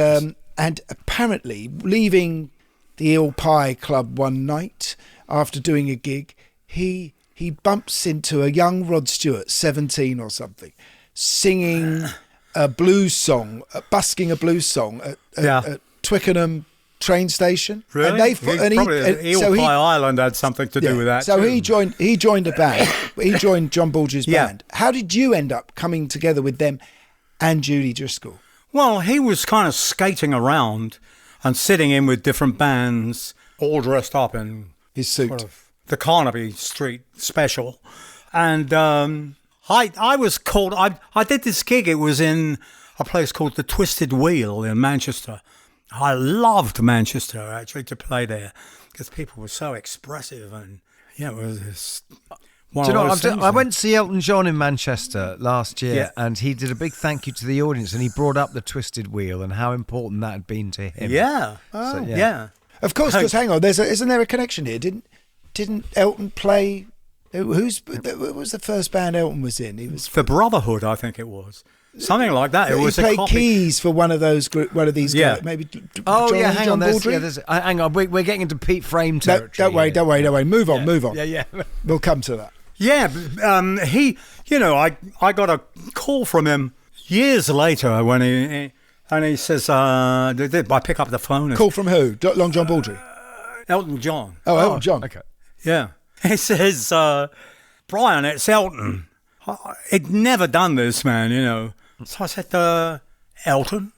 apparently, leaving the Eel Pie Club one night after doing a gig, he bumps into a young Rod Stewart, 17 or something, singing a blues song, busking a blues song at Twickenham train station. Really? Eel Pie Island had something to do with that. So he joined a band. He joined John Baldry's band. How did you end up coming together with them and Judy Driscoll? Well, he was kind of skating around and sitting in with different bands, all dressed up in his suit, sort of the Carnaby Street special. And I was called. I did this gig. It was in a place called the Twisted Wheel in Manchester. I loved Manchester, actually, to play there, because people were so expressive, and it was this one of those things. I went to see Elton John in Manchester last year, and he did a big thank you to the audience, and he brought up the Twisted Wheel and how important that had been to him. Yeah. Of course, because hang on, isn't there a connection here? Didn't Elton play? What was the first band Elton was in? He was The Brotherhood, I think it was. Something like that. It was he played keys for one of these guys. Maybe. Hang on. Baldry? Hang on. We're getting into Pete Frame territory. Don't worry. Move on. Yeah. We'll come to that. Yeah, he. I got a call from him years later when he says, I pick up the phone. Call from who? Long John Baldry. Elton John. Oh, Elton John. Okay. Yeah. He says, Brian, it's Elton. He'd never done this, man, So I said, Elton?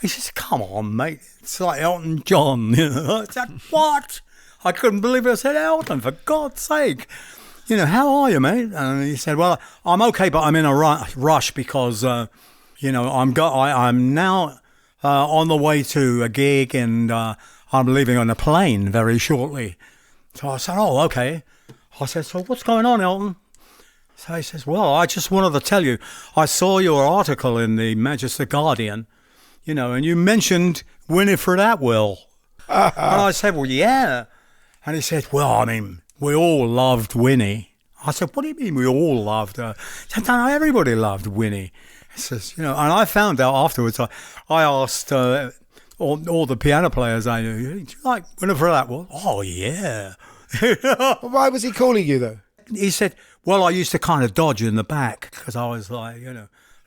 He says, come on, mate. It's like Elton John, I said, what? I couldn't believe it. I said, Elton, for God's sake. How are you, mate? And he said, well, I'm okay, but I'm in a rush because, I'm now on the way to a gig and I'm leaving on a plane very shortly. So I said, oh, okay. I said, so what's going on, Elton? So he says, well, I just wanted to tell you, I saw your article in the Manchester Guardian, and you mentioned Winifred Atwell. And I said, well, yeah. And he said, well, I mean, we all loved Winnie. I said, what do you mean we all loved her? He said, no, everybody loved Winnie. He says, and I found out afterwards, I asked all the piano players I knew, do you like Winifred Atwell? Oh, yeah. Why was he calling you, though? He said, well, I used to kind of dodge in the back because I was like,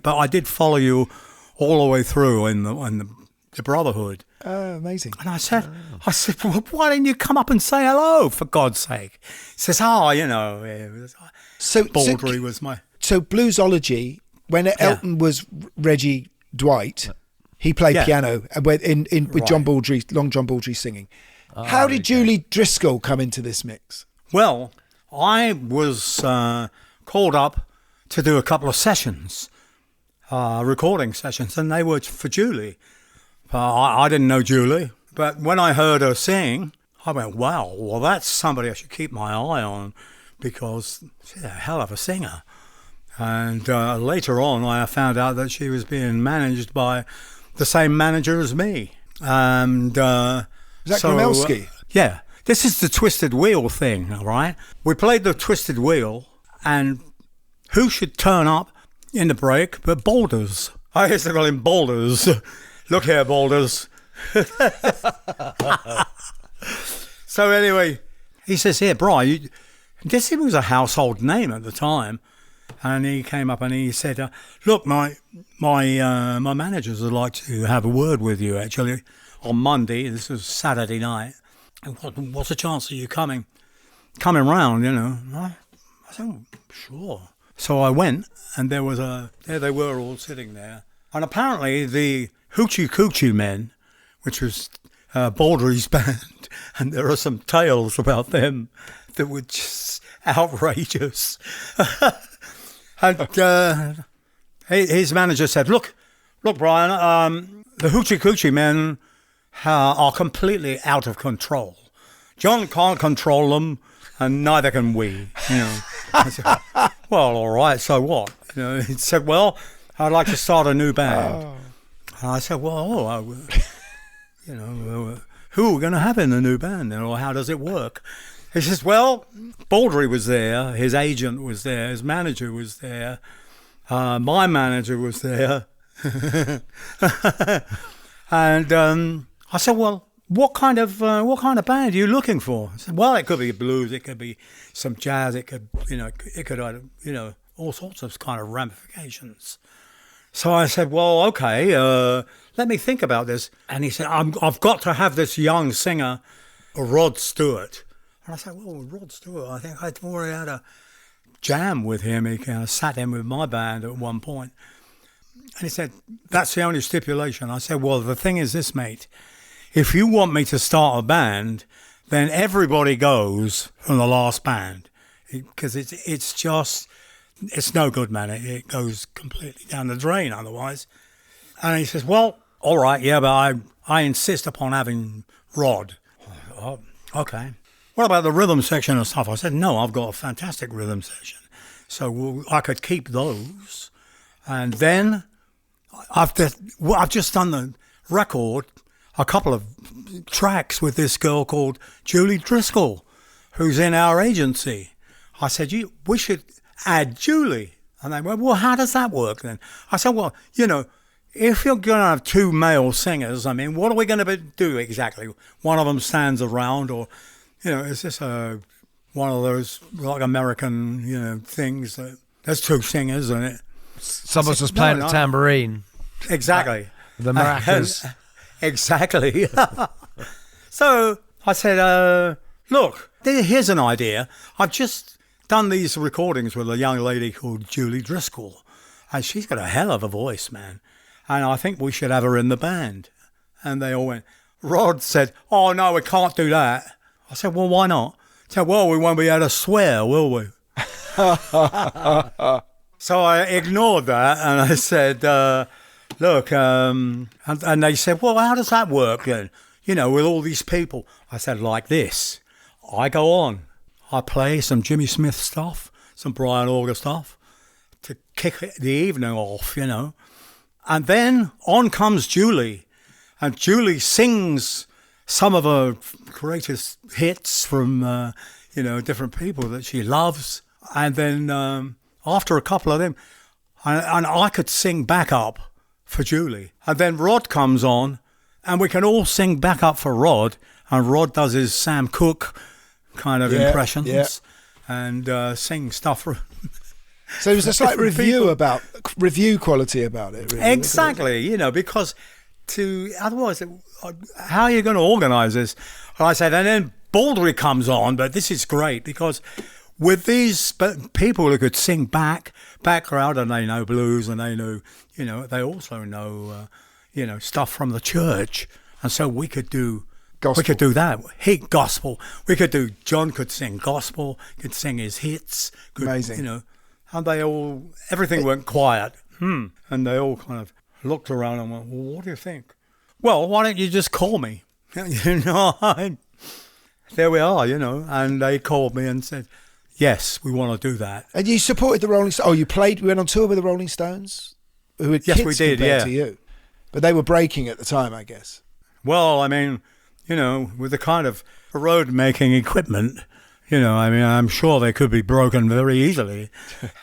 but I did follow you all the way through in the the Brotherhood. Oh, amazing. And I said, well, why didn't you come up and say hello, for God's sake? He says, Baldry was my... So Bluesology, when Elton was Reggie Dwight, he played piano with John Baldry, Long John Baldry singing. How did Julie Driscoll come into this mix? Well, I was called up to do a couple of sessions, recording sessions, and they were for Julie. I didn't know Julie, but when I heard her sing, I went, wow, well, that's somebody I should keep my eye on, because she's a hell of a singer. And later on, I found out that she was being managed by the same manager as me. And is that Gromelsky? Yeah. This is the Twisted Wheel thing, all right? We played the Twisted Wheel, and who should turn up in the break but Boulders? I used to call him Boulders. Look here, Boulders. So anyway, he says, here, Brian, this was a household name at the time. And he came up and he said, look, my managers would like to have a word with you, actually, on Monday. This was Saturday night. What's the chance of you coming round, you know? I said, oh, sure. So I went, and there they were all sitting there. And apparently the Hoochie Coochie Men, which was Baldry's band, and there are some tales about them that were just outrageous. And his manager said, look, Brian, the Hoochie Coochie Men are completely out of control. John can't control them, and neither can we. You know. I said, well, all right, so what? You know, he said, well, I'd like to start a new band. Oh. And I said, well, you know, who are we going to have in the new band, or how does it work? He says, well, Baldry was there, his agent was there, his manager was there, my manager was there. And I said, well, what kind of band are you looking for? I said, well, it could be blues, it could be some jazz, it could all sorts of kind of ramifications. So I said, well, okay, let me think about this. And he said, I've got to have this young singer, Rod Stewart. And I said, well, Rod Stewart, I think I'd already had a jam with him. He kind of sat in with my band at one point. And he said, that's the only stipulation. I said, well, the thing is this, mate. If you want me to start a band, then everybody goes from the last band. Because it's no good, man. It goes completely down the drain otherwise. And he says, well, all right, yeah, but I insist upon having Rod. Oh, okay. What about the rhythm section and stuff? I said, no, I've got a fantastic rhythm section. So I could keep those. And then I've just done the record, a couple of tracks with this girl called Julie Driscoll, who's in our agency. I said, we should add Julie. And they went, well, how does that work then? I said, well, you know, if you're going to have two male singers, I mean, what are we going to do exactly? One of them stands around, or... You know, is this one of those like American, you know, things that there's two singers in it? Someone's just playing a tambourine. Exactly. The maracas. Exactly. So I said, look, here's an idea. I've just done these recordings with a young lady called Julie Driscoll, and she's got a hell of a voice, man. And I think we should have her in the band. And they all went. Rod said, oh, no, we can't do that. I said, well, why not? He said, well, we won't be able to swear, will we? So I ignored that, and I said, look, and they said, well, how does that work then? You know, with all these people. I said, like this. I go on. I play some Jimmy Smith stuff, some Brian Auger stuff, to kick the evening off, you know. And then on comes Julie, and Julie sings some of her greatest hits from, different people that she loves. And then after a couple of them, and I could sing back up for Julie. And then Rod comes on, and we can all sing back up for Rod. And Rod does his Sam Cooke kind of impressions and sing stuff for So it was a slight review quality about it. Really, exactly, you know, because otherwise, how are you going to organise this? And I said, and then Baldry comes on, but this is great because with these people who could sing background, and they know blues, and they know, they also know, stuff from the church, and so we could do. Gospel. We could do that. Hit gospel. We could do. John could sing gospel. Could sing his hits. Amazing. And everything went quiet. And they all kind of looked around and went, well, what do you think? Well, why don't you just call me? There we are, and they called me and said, yes, we want to do that. And you supported the Rolling Stones? Oh, you went on tour with the Rolling Stones? Who were yes, kids we did, compared to you. But they were breaking at the time, I guess. Well, I mean, with the kind of road-making equipment, I'm sure they could be broken very easily.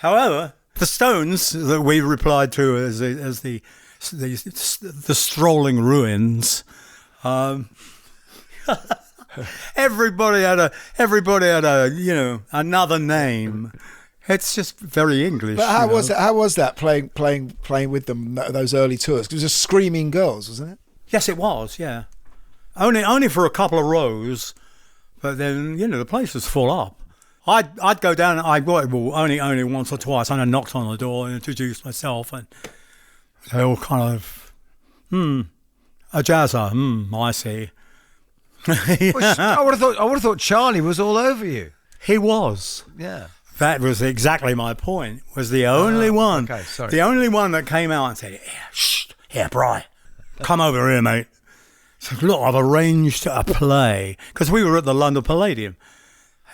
However, the Stones that we replied to as the strolling ruins, everybody had a another name. It's just very English. But how was that? How was that playing with them those early tours? 'Cause it was just screaming girls, wasn't it? Yes, it was. Yeah, only for a couple of rows, but then the place was full up. I'd go down. Only once or twice, and I knocked on the door and introduced myself, and they all kind of, a jazzer. I see. I would have thought Charlie was all over you. He was. Yeah. That was exactly my point. Was the only one. Okay, sorry. The only one that came out and said, "Here, Brian, come over here, mate." So look, I've arranged a play because we were at the London Palladium,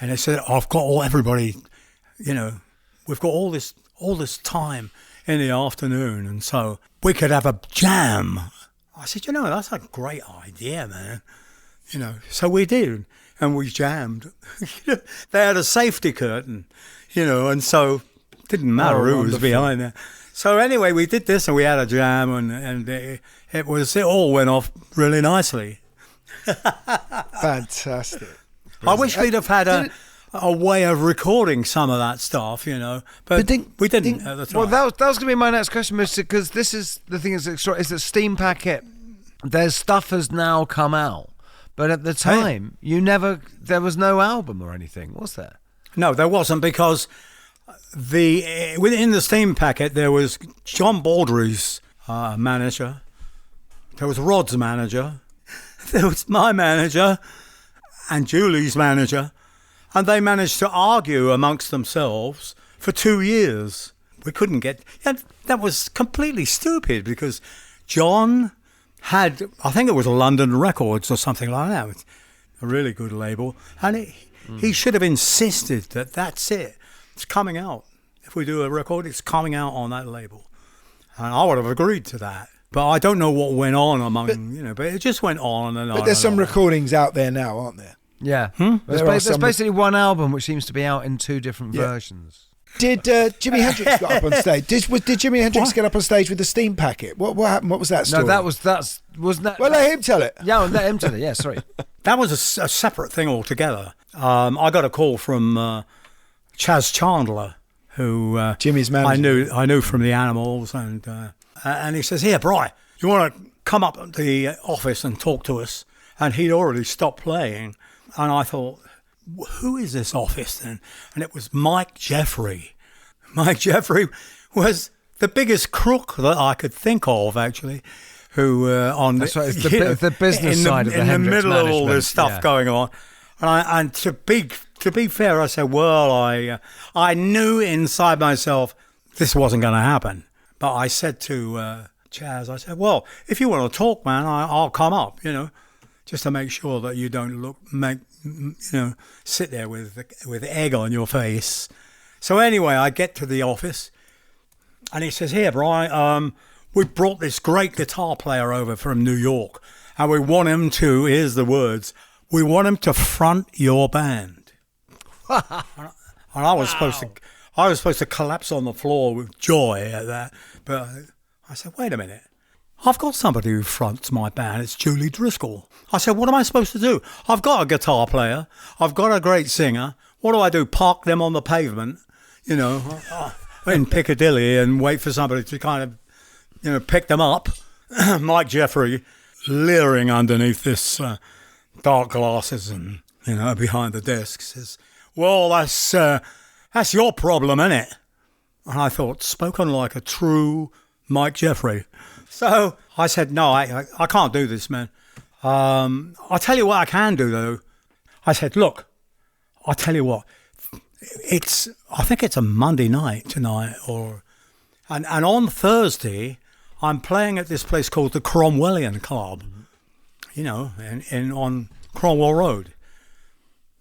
and they said, "I've got everybody. We've got all this time in the afternoon, and so we could have a jam." I said, that's a great idea, man. So we did, and we jammed. They had a safety curtain, and so it didn't matter who was behind there. So anyway, we did this, and we had a jam, and it all went off really nicely. Fantastic. I wish we'd have had a way of recording some of that stuff, but we didn't at the time. Well, that was going to be my next question, because this is the thing is that Steampacket, their stuff has now come out. But at the time, there was no album or anything, was there? No, there wasn't, because within the Steampacket, there was John Baldry's manager, there was Rod's manager, there was my manager, and Julie's manager, and they managed to argue amongst themselves for 2 years. We couldn't get... And that was completely stupid, because John had, I think it was London Records or something like that, a really good label, and he should have insisted that that's it. It's coming out. If we do a record, it's coming out on that label. And I would have agreed to that. But I don't know what went on but it just went on and on. But there's some recordings out there now, aren't there? Yeah. There's basically one album which seems to be out in 2 different versions. Did Jimi Hendrix get up on stage? Did Jimi Hendrix get up on stage with the Steampacket? What happened? What was that story? No, wasn't that. Well, let him tell it. Yeah, let him tell it. Yeah, sorry. That was a separate thing altogether. I got a call from Chaz Chandler, who Jimmy's manager. I knew from the Animals, and he says, "Here, Bri, you want to come up to the office and talk to us?" And he'd already stopped playing, and I thought, who is this office then? And it was Mike Jeffrey. Mike Jeffrey was the biggest crook that I could think of, actually, who That's right, it's the business side of the Hendrix in the middle management. of all this stuff going on. And to be fair, I said, well, I knew inside myself this wasn't going to happen. But I said to Chaz, I said, well, if you want to talk, man, I'll come up, just to make sure that you don't sit there with egg on your face. So anyway, I get to the office, and he says, "Here, Brian, we brought this great guitar player over from New York, and we want him to, here's the words, we want him to front your band." And I was supposed to collapse on the floor with joy at that, but I said, wait a minute. I've got somebody who fronts my band. It's Julie Driscoll. I said, what am I supposed to do? I've got a guitar player. I've got a great singer. What do? Park them on the pavement, in Piccadilly and wait for somebody to kind of, pick them up? Mike Jeffrey leering underneath this dark glasses and, behind the desk says, well, that's your problem, isn't it? And I thought, spoken like a true Mike Jeffrey. So I said, no, I can't do this, man. I'll tell you what I can do, though. I said, look, I'll tell you what. I think it's a Monday night tonight, and on Thursday, I'm playing at this place called the Cromwellian Club, on Cromwell Road.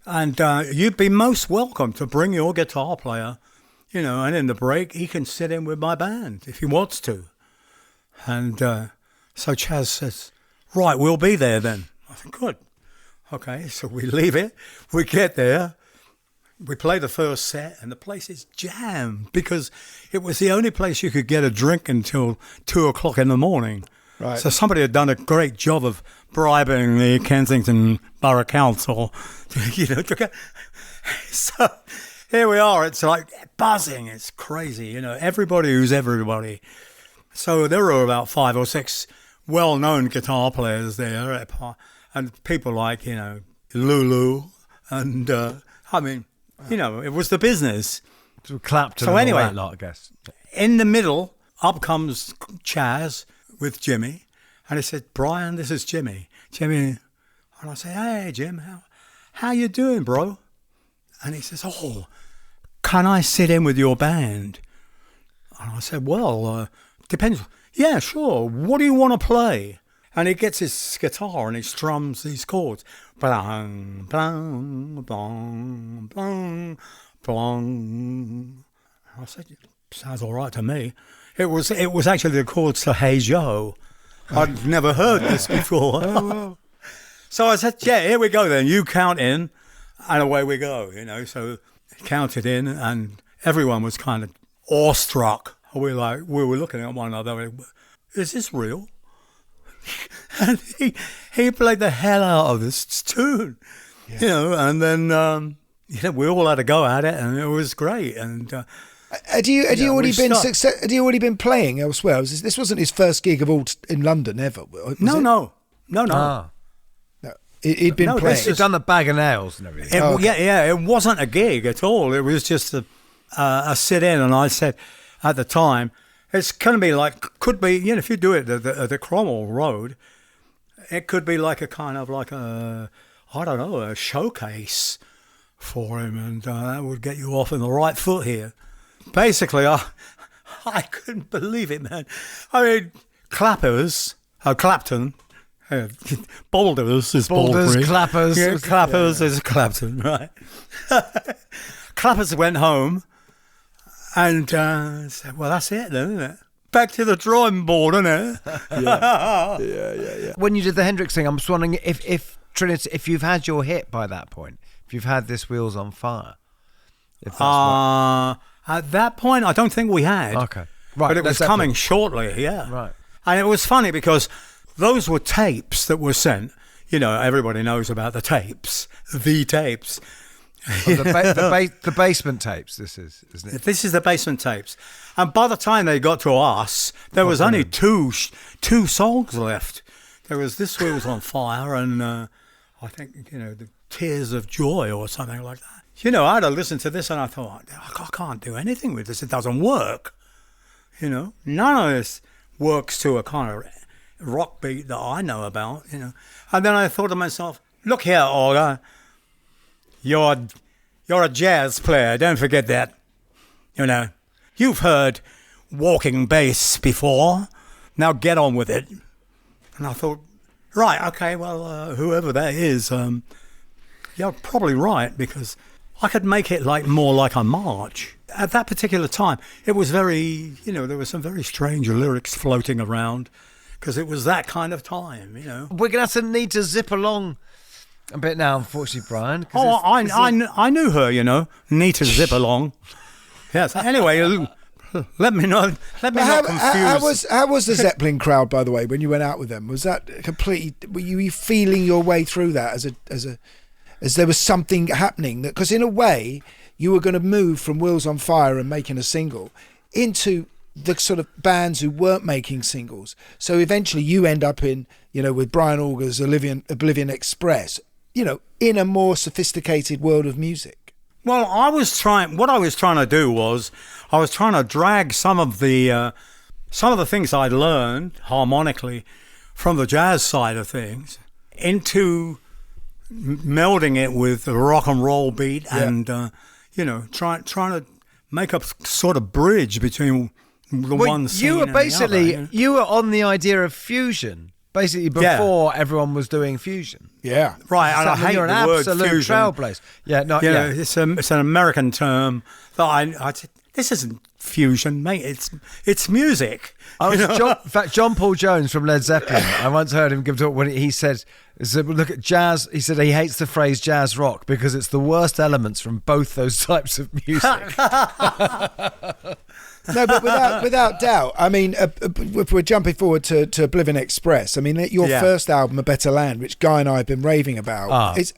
And you'd be most welcome to bring your guitar player, and in the break, he can sit in with my band if he wants to. And so Chaz says, right, we'll be there then. I said, good. Okay, so we leave it. We get there. We play the first set, and the place is jammed because it was the only place you could get a drink until 2 o'clock in the morning. Right. So somebody had done a great job of bribing the Kensington Borough Council, So here we are. It's like buzzing. It's crazy. Everybody who's everybody. So there were about 5 or 6 well-known guitar players there, and people like Lulu, and it was the business. So Clapton. So anyway, and all that lot, I guess. In the middle, up comes Chaz with Jimmy, and he said, "Brian, this is Jimmy." And I say, "Hey, Jim, how you doing, bro?" And he says, "Oh, can I sit in with your band?" And I said, "Well, depends. Yeah, sure. What do you want to play?" And he gets his guitar and he strums these chords. Blang, blang, blang, blang, blang. I said, sounds all right to me. It was actually the chords to Hey Joe. I'd never heard this before. So I said, yeah, here we go then. You count in, and away we go. So he counted in, and everyone was kind of awestruck. We were looking at one another. Is this real? And he played the hell out of this tune, and then we all had a go at it, and it was great. And had you already been playing elsewhere? This wasn't his first gig of all in London ever. No. He'd been playing. He'd done the Bag of Nails and everything. It wasn't a gig at all. It was just a sit-in, and I said at the time, it's going to be could be, if you do it at the Cromwell Road, it could be like a kind of like a showcase for him, and that would get you off on the right foot here. Basically, I couldn't believe it, man. I mean, Clapton, Boulders is Baldry. Clappers. Yeah, Clappers is Clapton, right? Clappers went home. And said, well, that's it then, isn't it? Back to the drawing board, isn't it? Yeah. When you did the Hendrix thing, I'm just wondering if Trinity, if you've had your hit by that point, if you've had this Wheels on Fire. If that's at that point, I don't think we had. Okay. Right. But it was coming shortly, yeah. Right. And it was funny because those were tapes that were sent. Everybody knows about the tapes, the tapes. The basement tapes, this is, isn't it? This is the basement tapes. And by the time they got to us, there was only two songs left. There was This Wheels on Fire and I think, the Tears of Joy or something like that. I had to listen to this and I thought, I can't do anything with this. It doesn't work. None of this works to a kind of rock beat that I know about, And then I thought to myself, look here, Auger. You're a jazz player, don't forget that. You've heard walking bass before. Now get on with it. And I thought, right, okay, well, whoever that is, you're probably right, because I could make it more like a march. At that particular time, it was very, there were some very strange lyrics floating around, because it was that kind of time, We're going to need to zip along a bit now, unfortunately, Brian. I knew her, need to zip along. Yes. Anyway, let me not confuse. How was the Zeppelin crowd, by the way, when you went out with them? Was that completely? Were you feeling your way through that as there was something happening? Because in a way, you were going to move from Wheels on Fire and making a single into the sort of bands who weren't making singles. So eventually you end up in, with Brian Auger's Oblivion Express, in a more sophisticated world of music. Well, what I was trying to do was I was trying to drag some of the things I'd learned harmonically from the jazz side of things into melding it with the rock and roll beat and, trying to make a sort of bridge between one scene you were and basically, the other. you were on the idea of fusion, basically before everyone was doing fusion. Yeah. Right, and I hate you're the an word absolute fusion. trailblazer. Yeah, It's an American term that I this isn't fusion, mate. It's music. In fact, John Paul Jones from Led Zeppelin, I once heard him give a talk when he said, look at jazz. He said he hates the phrase jazz rock because it's the worst elements from both those types of music. No, but without doubt. I mean, if we're jumping forward to Oblivion Express, I mean, your first album, A Better Land, which Guy and I have been raving about, is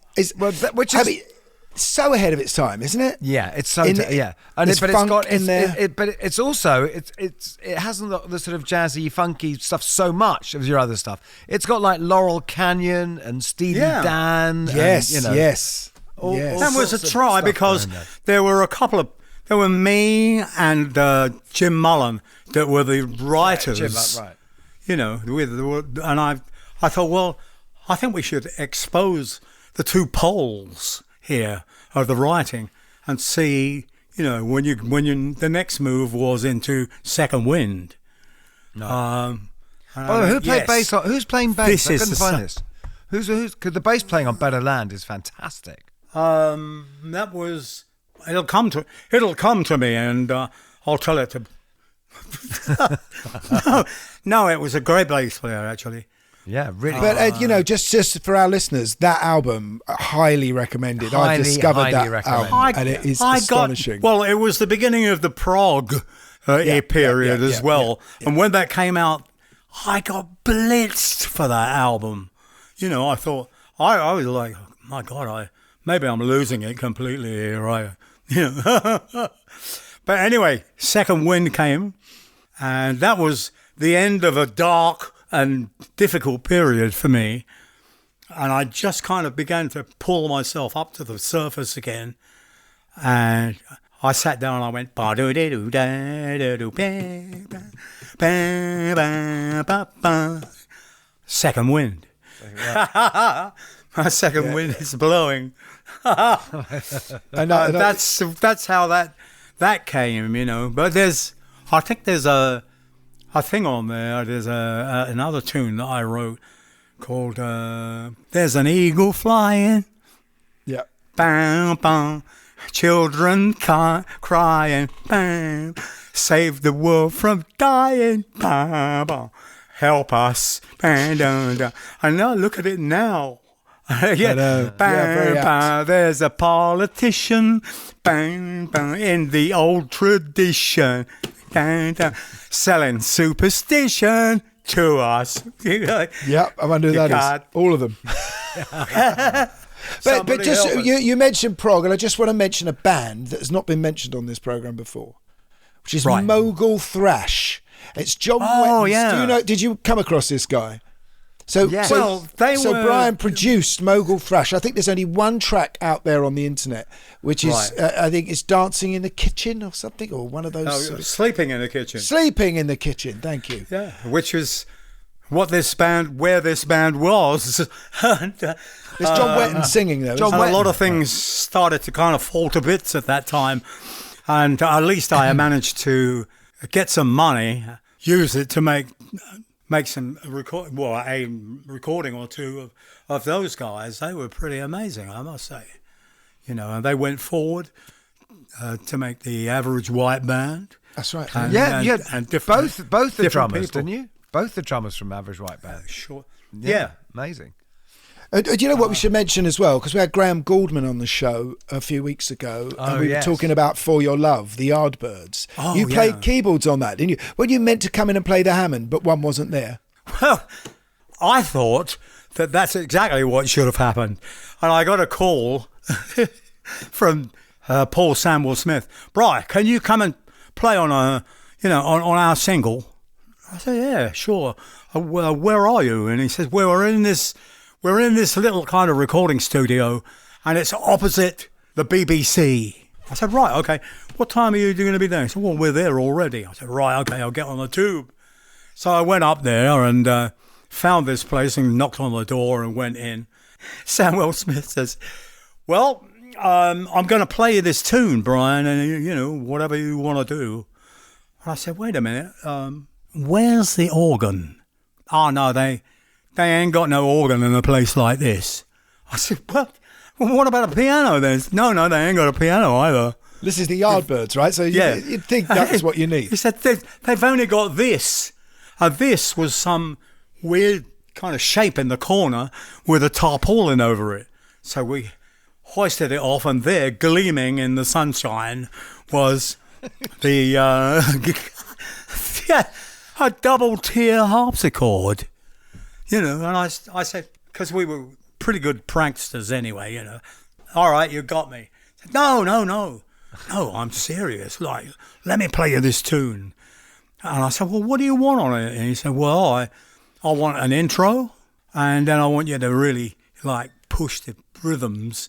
so ahead of its time, isn't it? Yeah, it's so There's but funk it's got in there. but it's also it hasn't got the sort of jazzy, funky stuff so much as your other stuff. It's got like Laurel Canyon and Steely Dan. Yes, and, yes. That was a try because there were me and Jim Mullen that were the writers. Right. And I thought, well, I think we should expose the two poles here of the writing and see, when the next move was into Second Wind. No. Who played bass? Who's playing bass? I couldn't find this. Who's because the bass playing on Better Land is fantastic. That was. It'll come to me, and I'll tell it to. No, it was a great bass player actually. Yeah, really. But just for our listeners, that album highly recommended. I discovered that album, and it is astonishing. It was the beginning of the prog period as well, and when that came out, I got blitzed for that album. I thought I was like, oh, my God, maybe I'm losing it completely here. But anyway, Second Wind came, and that was the end of a dark and difficult period for me, and I just kind of began to pull myself up to the surface again, and I sat down and I went Second Wind. My second wind is blowing. And that's how that came, But I think there's a thing on there. There's another tune that I wrote called "There's an Eagle Flying." Yeah. Bam, bam. Children crying. Bam. Save the world from dying. Bam, bam. Help us. Bam, bam, bam. And now look at it now. Bam, bam. There's a politician. Bam, bam. In the old tradition. Bam, bam. Selling superstition to us. Yep, I wonder who that is. All of them. But just you mentioned prog, and I just want to mention a band that has not been mentioned on this program before, which is Mogul Thrash. It's John Wetton's. Yeah. Did you come across this guy? So Brian produced Mogul Thrash. I think there's only one track out there on the internet, which is I think it's Dancing in the Kitchen or something, or one of those. Sleeping in the Kitchen. Sleeping in the Kitchen. Thank you. Yeah, which is where this band was. There's John Wetton singing though. A lot of things started to kind of fall to bits at that time, and at least I managed to get some money, use it to make some a recording or two of those guys. They were pretty amazing, I must say. And they went forward to make the Average White Band. That's right. And both the drummers, people. didn't you? Both the drummers from Average White Band. Sure. Yeah, amazing. Do you know what we should mention as well? Because we had Graham Gouldman on the show a few weeks ago, and we were talking about For Your Love, the Yardbirds. You played keyboards on that, didn't you? Well, you meant to come in and play the Hammond, but one wasn't there. Well, I thought that's exactly what should have happened. And I got a call from Paul Samuel Smith. Brian, can you come and play on on our single. I said, yeah, sure. Well, where are you? And he says, well, we're in this little kind of recording studio, and it's opposite the BBC. I said, right, okay. What time are you going to be there? He said, well, we're there already. I said, right, okay, I'll get on the tube. So I went up there and found this place and knocked on the door and went in. Samuel Smith says, well, I'm going to play you this tune, Brian, and, whatever you want to do. And I said, wait a minute, where's the organ? Oh, no, they ain't got no organ in a place like this. I said, well, what about a piano then? No, they ain't got a piano either. This is the Yardbirds, right? So you'd think that's what you need. He said, they've only got this. And this was some weird kind of shape in the corner with a tarpaulin over it. So we hoisted it off, and there, gleaming in the sunshine, was the a double-tier harpsichord. And I said, because we were pretty good pranksters anyway, all right, you got me. I said, no, I'm serious. Like, let me play you this tune. And I said, well, what do you want on it? And he said, well, I want an intro, and then I want you to really, push the rhythms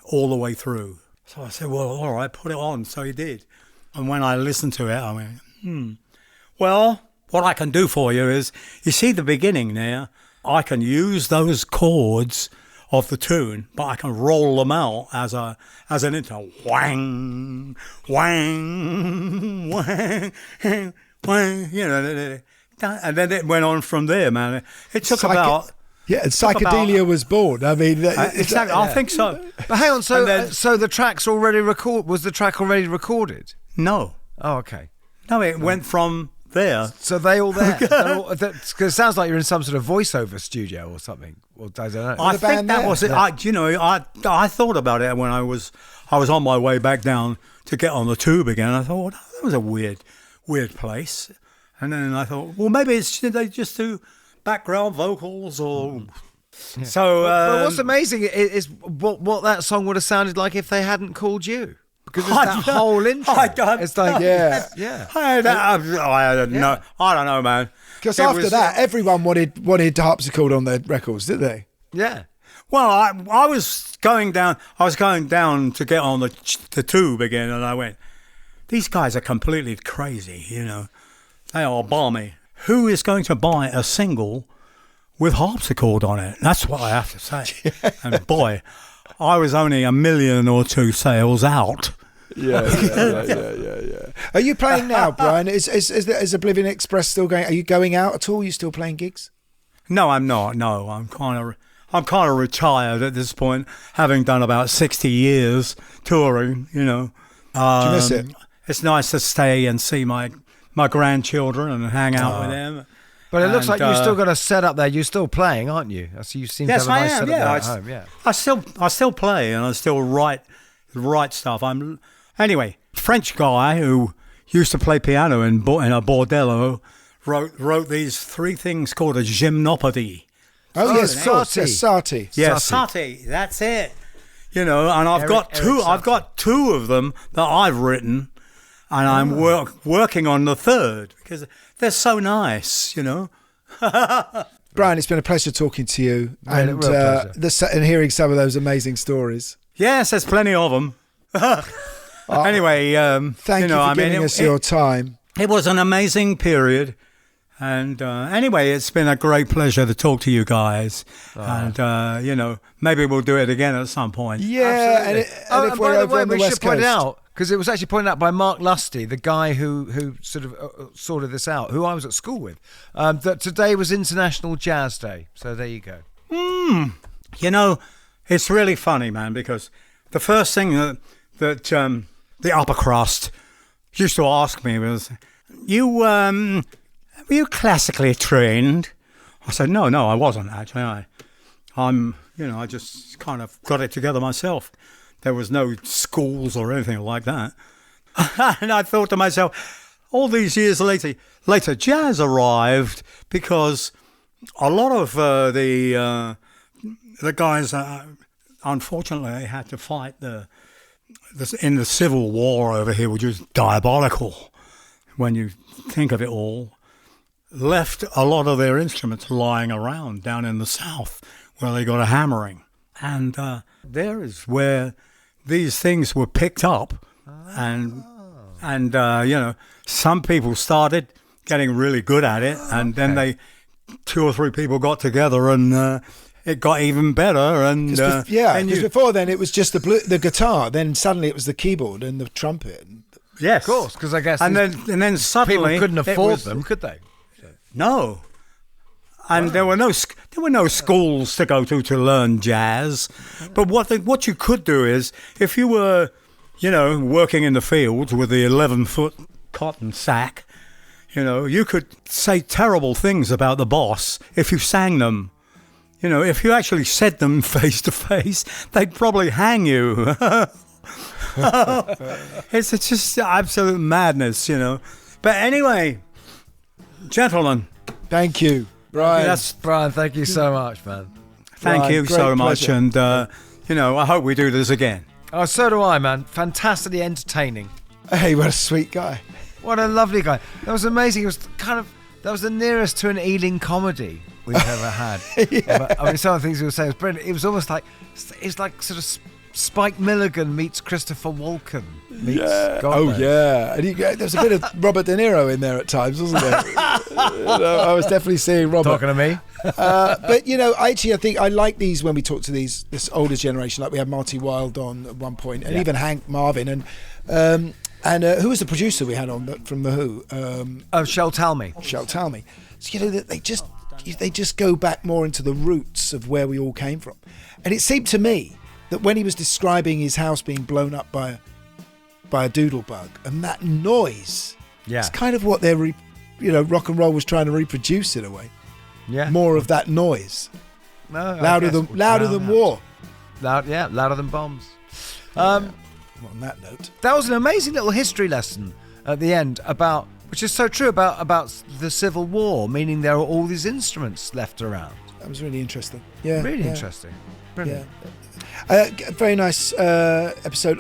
all the way through. So I said, well, all right, put it on. So he did. And when I listened to it, I went, well, what I can do for you is, you see the beginning there? I can use those chords of the tune, but I can roll them out as an intro. Wang, wang, wang, wang, and then it went on from there, man. It took about... Yeah, and psychedelia was born. I mean... exactly, I think so. But hang on, so the track's already was the track already recorded? No. Oh, okay. No, it went from there. So they all there? Because it sounds like you're in some sort of voiceover studio or something. Well, I don't know. I think that was it. Yeah. I thought about it when I was on my way back down to get on the tube again. I thought, well, that was a weird place. And then I thought, well, maybe they just do background vocals or... Yeah. So... but what's amazing is what that song would have sounded like if they hadn't called you. Because it's that whole intro. It's like, yeah. I don't know, man. Because after that, everyone wanted harpsichord on their records, didn't they? Yeah. Well, I was going down to get on the tube again, and I went, these guys are completely crazy, They are balmy. Who is going to buy a single with harpsichord on it? That's what I have to say. And boy, I was only 1 million or 2 sales out. Yeah. Are you playing now, Brian? Is Oblivion Express still going? Are you going out at all? Are you still playing gigs? No, I'm not. No, I'm kind of retired at this point, having done about 60 years touring. Do you miss it? It's nice to stay and see my grandchildren and hang out with them. But it looks like you've still got a setup there. You're still playing, aren't you? So you seem to have a nice setup there at home. Yeah, I still play, and I still write stuff. Anyway, French guy who used to play piano in a bordello wrote these 3 things called a gymnopody. Oh yes, Sati. Yeah, Sati. That's it. And I've got 2. I've got 2 of them that I've written, and I'm working on the 3rd because they're so nice. Brian, it's been a pleasure talking to you and hearing some of those amazing stories. Yes, there's plenty of them. Anyway, thank you for giving us your time. It was an amazing period, and anyway, it's been a great pleasure to talk to you guys. And maybe we'll do it again at some point. Yeah, and if we're over on the West Coast, point it out because it was actually pointed out by Mark Lusty, the guy who sort of sorted this out, who I was at school with, that today was International Jazz Day. So there you go. It's really funny, man, because the first thing that the upper crust used to ask me was, were you classically trained? I said, no, I wasn't actually. I just kind of got it together myself. There was no schools or anything like that. And I thought to myself, all these years later, jazz arrived because a lot of the guys, unfortunately, had to fight in the Civil War over here, which was diabolical. when you think of it all, left a lot of their instruments lying around down in the south where they got a hammering. And there is where these things were picked up. And some people started getting really good at it. And then 2 or 3 people got together and it got even better. And because before then it was just the guitar. Then suddenly it was the keyboard and the trumpet. Yes. Of course, because I guess... And then suddenly... People couldn't afford them, could they? No. And there were no schools to go to learn jazz. But what you could do is, if you were, working in the fields with the 11-foot cotton sack, you could say terrible things about the boss if you sang them. If you actually said them face to face, they'd probably hang you. It's just absolute madness, But anyway, gentlemen. Thank you, Brian. Brian, thank you so much, man. Thank you so much. And, I hope we do this again. Oh, so do I, man. Fantastically entertaining. Hey, what a sweet guy. What a lovely guy. That was amazing. It was that was the nearest to an Ealing comedy we've ever had. Yeah. Some of the things he was saying was brilliant. It was almost like, it's like sort of Spike Milligan meets Christopher Walken meets Godless. Yeah. And there was a bit of Robert De Niro in there at times, wasn't there? I was definitely seeing Robert. Talking to me. But, I think I like these when we talk to this older generation. Like we had Marty Wilde on at one point, and even Hank Marvin. And who was the producer we had on from The Who? Shel Talmy. Shel Talmy. So, they just go back more into the roots of where we all came from. And it seemed to me that when he was describing his house being blown up by a doodlebug, and that noise, it's kind of what rock and roll was trying to reproduce in a way. Yeah, more of that noise. No, louder than war. Louder than bombs. On that note, that was an amazing little history lesson at the end about, which is so true about the Civil War, meaning there are all these instruments left around. That was really interesting. Yeah, really interesting. Brilliant. Yeah. Very nice episode.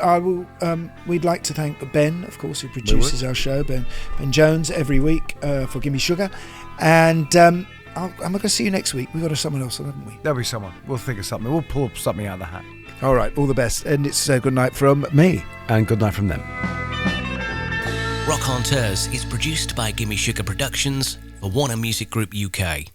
We'd like to thank Ben, of course, who produces our show, Ben Jones, every week for Gimme Sugar. And I'm going to see you next week. We've got someone else, haven't we? There'll be someone. We'll think of something. We'll pull something out of the hat. All right, all the best. And it's good night from me. And good night from them. Rockonteurs is produced by Gimme Sugar Productions for Warner Music Group UK.